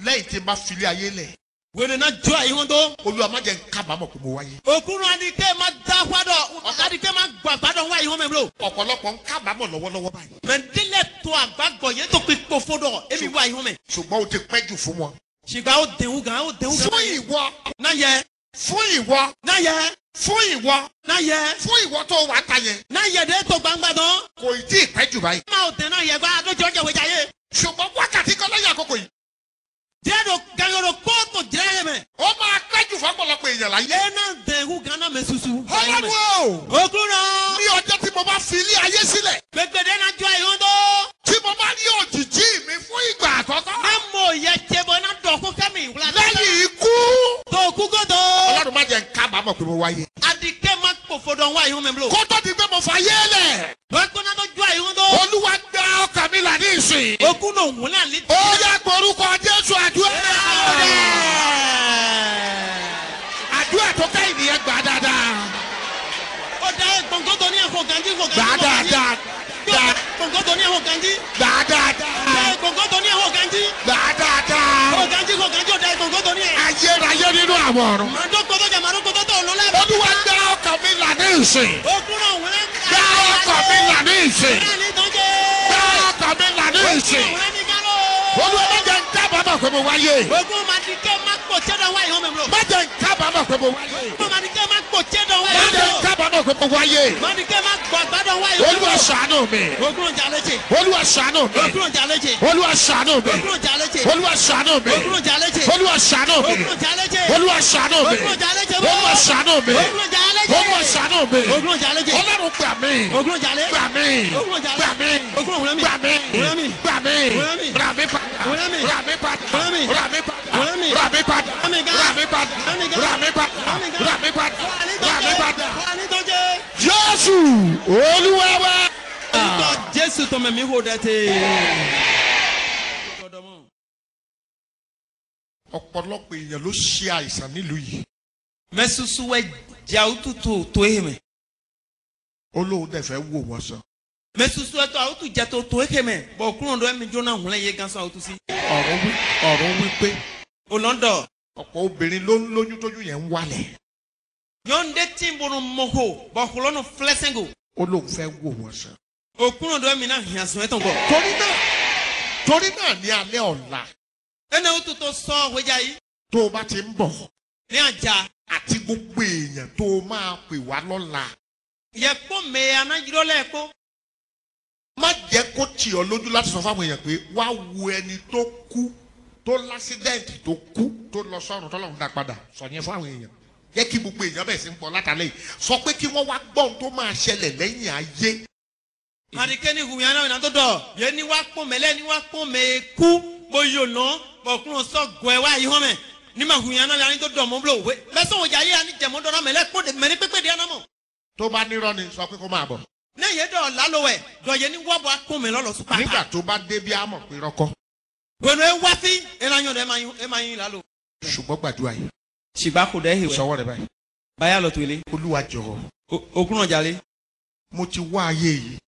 lẹ́yìn tí n bá filé ayé lẹ̀. Wèrè náà jọ àyè wọn tó. olúwa má jẹ́ n kábàámọ̀ pé mo wáyé. Òkúrú adìkẹ́ máa dá gbádọ̀ adìkẹ́ máa gbà gbádọ̀ wáyé wọn mẹ́bìlò. ọ̀pọ̀lọpọ̀ ń kábàámọ̀ lọ́wọ́lọ́wọ́ báyìí. Mẹ̀ndílẹ̀ tó àgbàgbọ̀ yẹn tó pe kpofo dọ̀ èmi wáyé wọn mẹ́. ṣùgbọ́n o ti pẹ́ jù fún wọn. Ṣìgbà ó dẹ̀hún gan ó dẹ̀hún gan. fún ìwọ. Náà yẹ. fún ìwọ. Náà yẹ. fún ìwọ. Náà yẹ. fún ìwọ tó wà á ta yẹn. Náà yẹ dé tó gbangba tán. kò ì tí ì pẹ́ jù báyìí. Máa ò tẹ̀ náà yẹ gbá adójọ́ jẹ̀wé jayé. ṣùgbọ́n wákàtí kan lẹ́yìn àkókò yìí. Díẹ̀ dò gàngọ̀rọ̀ kóòtù jẹ́ yẹn mẹ́. ó máa pẹ́ jù fọ́pọ̀lọpọ̀ èèyàn láyé. Ẹ náà dẹ̀hún gan náà mẹ́ susu. ọlọ́run o. Òkúrú náà. ní ọjọ́ tí mo bá fi ilé ayé sílẹ̀. Gbẹgbẹdẹ náà jọ àyè wọn tó. tí mo bá rí òjijì mi fún ìgbà àkọ́kọ́. Ní mo yẹ jẹbọ náà dọ̀ kó kẹ́mi ìwúlá. lẹ́yìn ikú. Tó kú kótó. ọlọ́run má jẹ́ n kábàámọ̀ pé mo wáyé. Adìkẹ́ máa pòfo dọ̀ wáyé wọn mẹ́bìlò. kó tó di pé mo fà yé lẹ̀. Wọ́n gbọ́dọ̀ tó jọ àyè wọn tó. olúwa gba ọkàn mi là ní ìsìn. Okun náà wọ́n náà lé. ó yá gborúkọ jésù àdúrà. àdúrà tó ká ènìyàn gbà dáadáa. Ó dá gbọ̀ngàn tó ní ẹ̀kọ́ ganjí kò ganjí. gbà dáadáa. Gbọ̀ngàn tó ní ẹ̀kọ́ ganjí. gbà dáadáa. Gbọ̀ngàn tó ní ẹ̀kọ́ ganjí. gbà dáadáa. Kò ganjí ó dá gbọ̀ngàn tó ní ẹ̀. ayérayé nínú àwọn ọ̀run. Màdókòtò jà màdókòtò tó lọ lẹ́bàá. olúwa gba ọkàn mi là ní ìsìn. Okun náà wọ́n náà. gba ọkàn mi là ní ìsìn. Náà ní tọ́jú. gba ọkàn mi là ní ìsìn. Wọ́n ní kálọ̀. olúwa má jẹ́ n dábàá kábàámọ̀ pé mo wáyé. Ogun ma di kẹ́ má pò tẹ́ dán wáyé hàn mẹ́mọ́. Má jẹ́ kábàámọ̀ pé mo wáyé. Ogun ma di kẹ́ má pò tẹ́ dán wáyé Má hàn jẹ́ mẹ́mọ́. kábàámọ̀ pé mo wáyé. Ma di kẹ́ má gbọ́ àgbàdàn wáyé hàn Olúwa mẹ́mọ́. ṣàánú mi. Ogun jà létí. Olúwa ṣàánú mi. Ogun jà létí. Olúwa ṣàánú mi. Ogun jà létí. Olúwa ṣàánú mi. Ogun jà létí. Olúwa ṣàánú mi. Ogun jà létí. Olúwa ṣàánú mi. Ogun jà létí. Olúwa ṣàánú mi. Ogun jà létí. Olúwa ṣàánú mi. Ogun jà létí. Ọlọ́run gbà mí. Ogun jà létí. Gbà mí. Ogun jà Gbà létí. mí. Ogun wúlẹ̀ mi. Gbà mí. Wúlẹ̀ mi. Gbà mí. Wúlẹ̀ mi. Rà mí padà. Wúlẹ̀ mi. Rà mí padà. Wúlẹ̀ mi. Rà mí padà. Wúlẹ̀ mi. Rà mí padà. Wúlẹ̀ mi gan. Rà mí padà. Wúlẹ̀ mi gan. Rà mí padà. Wúlẹ̀ mi gan. Rà mí padà. Rà mí padà. Wúlẹ̀ tó jẹ́. Jésù Olúwa wa. Orúkọ Jésù tó mẹ̀mí hó dẹ́tẹ̀. Ọ̀pọ̀lọpọ̀ èèyàn ló ṣe àìsàn nílùú yìí. Mẹ́sùsù wẹ̀ jà òtútù tó èhè mẹ́. Olóhùn dẹ̀ fẹ́ wò wọ́n sàn. Mẹ́sùsù ẹ̀ tó àwòtú jà tó èhè mẹ́. Bọ̀ kúrò ndó ẹ̀mí jóná hùlẹ̀ yé gánsan àwòtú sí. Ọ̀rọ̀ wípé Olọ́ndọ̀. ọ̀pọ̀ obìnrin ló ń lóyún tójú yẹn ń wálẹ̀. Yọ̀ǹde tí ń bọ̀nù mọ̀hó bọ̀ kúlọ́nù flẹ́sẹ̀ngò. Olóhùn fẹ́ wò wọ́n sàn. Òkúrò ndó ẹ̀mí náà hìyàn sùn ẹ̀ tó ń bọ̀. Torí náà ní alẹ́ ọ̀la Ẹnna òtútù sọ wẹ́jà yìí. tó o bá ti ń bọ̀ Ní àjà. àti gbogbo èèyàn tó o máa pè wá lọ́la. Yẹ kó mẹ́ anájúdọ́ lẹ́ẹ̀kọ́. Má jẹ́ kó tì ọ́ lójú láti sọ fáwọn èèyàn pé wá wo ẹni tó kú tó lásídẹ́ǹtì tó kú tó lọ sọ́run tọ́lọ́run dá padà sọ yẹn fáwọn èèyàn. Jẹ́ kí gbogbo èèyàn bẹ̀ sí ń pọ̀ látàlẹ́ yìí sọ pé kí wọ́n wá gbọ́n tó máa ṣẹlẹ̀ lẹ́yìn ayé. Màdìkẹ́ ni hùwìyàn náà ìnáwó dọ̀. Yẹ ni wá pọ̀ mẹ́lẹ́ ni wá pọ̀ mẹ́ kú. Bóyá ọ̀nà bọ̀kúrò sọ gọ̀ ẹ̀ wá yìí hàn mẹ́. Ní ma hùwìyàn náà yàrá tó dọ̀ mọ́ bolo. Bẹ́sẹ̀ wò jà yé ya ni jẹ̀mọ́ dọ̀nà mẹ́lẹ́ kó mẹ́ni pépé di anamọ̀. Tó bá nírọ́ ni sọ pé kó máa bọ̀. Ne ye dọ̀ lálọ́wẹ̀ dọ̀ yẹ ni wọ́bọ̀ akómi lọ́lọ́ sùpà. Nígbà tó bá dé bí a mọ̀ pé rọ́kọ́. Wẹ̀nu ẹ wá sí ẹ̀ranyọ̀ dẹ̀ ẹ máa yín lálọ́. Ṣùgbọ́n gbàdúrà yìí. Ṣìgbà kò dẹ́ ìwẹ̀. Sọwọ́ rẹ báyìí. Báyà lọ tó ilé. Olúwa jọ̀ọ́. Òkúrò jalè. Mo ti wá ayé yìí.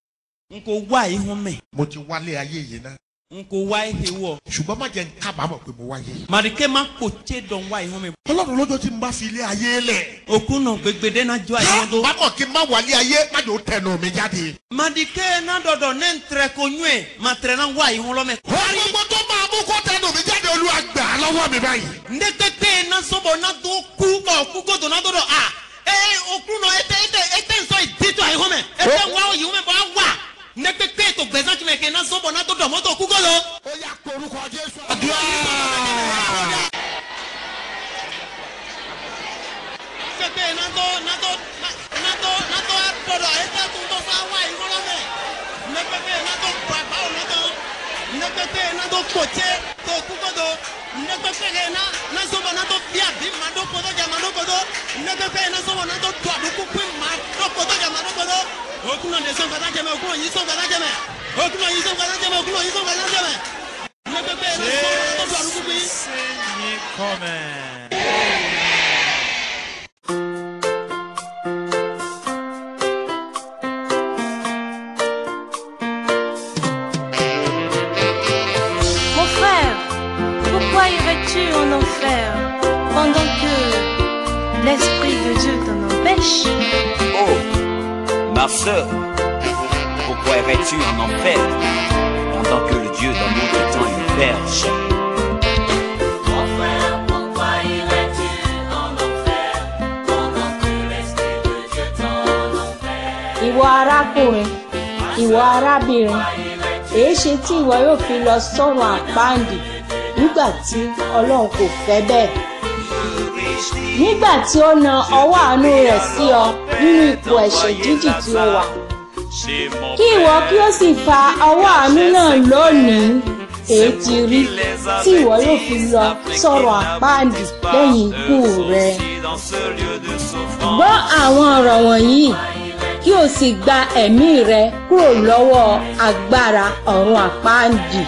N kò wá yìí hàn mẹ́. Mo ti wálé ayé yìí náà. N kò wá ihe wọ̀. Ṣùgbọ́n má jẹ́ n kábàámọ̀ pé mo wáyé. Màdìkẹ́ má kò tẹ́ dọ̀n wá yìí hàn mẹ́. Ọlọ́run lọ́jọ́ tí n bá fi ilé ayé lẹ̀. Òkúrò gbẹgbẹdẹ náà jọ àyè wọn tó. Bákan kí n má wálé ayé má jò tẹnu mi jáde. Màdìkẹ́ náà dọ̀dọ̀ ní ntẹ̀rẹ̀ kò nyú ẹ̀ mà tẹ̀rẹ̀ náà wá yìí hàn lọ́mẹ́. Gbogbo tó máa mú kó tẹnu mi jáde Olúwa gbà á lọ́wọ́ mi báyìí. Ndé pépé náà sọ́bọ̀ náà tó kú bọ̀ kú kótó náà tó dọ̀ à. Òkúrò náà ètè nsọ ìdítò àyè hàn mẹ́. Ètè wá yìí hàn mẹ́ bọ̀ á wà. Ndé pépé tó gbẹ̀sán kí mẹ́kẹ́ náà sọ́bọ̀ náà tó dọ̀ mọ́tò kú kótó. Ó yá korúkọ Jésù. Pépé náà tó àtọ̀dọ̀ ètè tó ń tọ́ fún àwa yìí hàn lọ́mẹ́. Ndé pépé náà tó bàbá òun náà tó. Ndé pépé náà tó kòtse tó kú kótó. Ndé pépé náà sọ́bọ̀ náà tó bí àbí màdó kótó jà màdó kótó. Ndé pépé náà sọ́bọ̀ náà tó tó àdúgbò pé màdó kótó jà màdó kótó. Okuno de sọ́n kàtà jẹmẹ okuno yìí sọ́n kàtà jẹmẹ. Okuno yìí sọ́n kàtà jẹmẹ okuno yìí sọ́n kàtà jẹmẹ. Ndé pépé náà sọ́bọ̀ náà tó tó àdúgbò pé. Mon frère, pourquoi irais-tu en enfer pendant que l'Esprit de Dieu t'en empêche? Oh, ma sœur, pourquoi irais-tu en enfer pendant que le Dieu d'amour te tend une perche? Mon frère, pourquoi irais-tu en enfer pendant que l'Esprit de Dieu t'en empêche? Ìwọ arákùnrin, ìwọ arábìnrin, èé ṣe tí ìwọ yóò fi lọ sọ́run àpáàdì nígbà tí Ọlọ́run kò fẹ́ bẹ́ẹ̀? Nígbà tí ó na ọwọ́ àánú rẹ̀ sí ọ nínú ipò ẹ̀ṣẹ̀ jíjì tí ó wà. Kí ìwọ kí ó sì fa ọwọ́ àánú náà lónìí, èé ti rí tí ìwọ yóò fi lọ sọ́run àpáàdì lẹ́yìn ikú rẹ. Gbọ́ àwọn ọ̀rọ̀ wọ̀nyí kí o sì gba ẹ̀mí rẹ kúrò lọ́wọ́ agbára ọ̀run àpáàdì.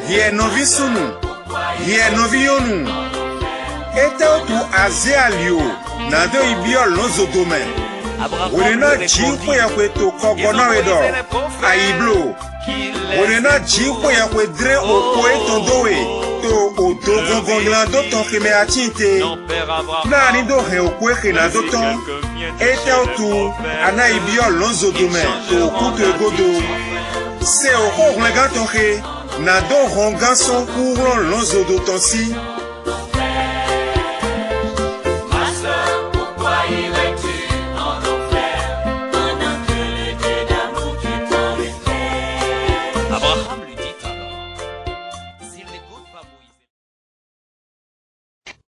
Hie novi sunu, hie novi yonu. Ete otu aze alio, nado ibiol no zodome. Wonena jinkwe yakwe to kogono edo, aiblo. Wonena jinkwe yakwe dre oko etondowe, to odo gongon glando ton keme atinte. Na ni do he okwe kena do ton. Etautu anaibio lonzo dume to kutu egodo. Se o ho regato he na do rongason pour lonzo do tonsi.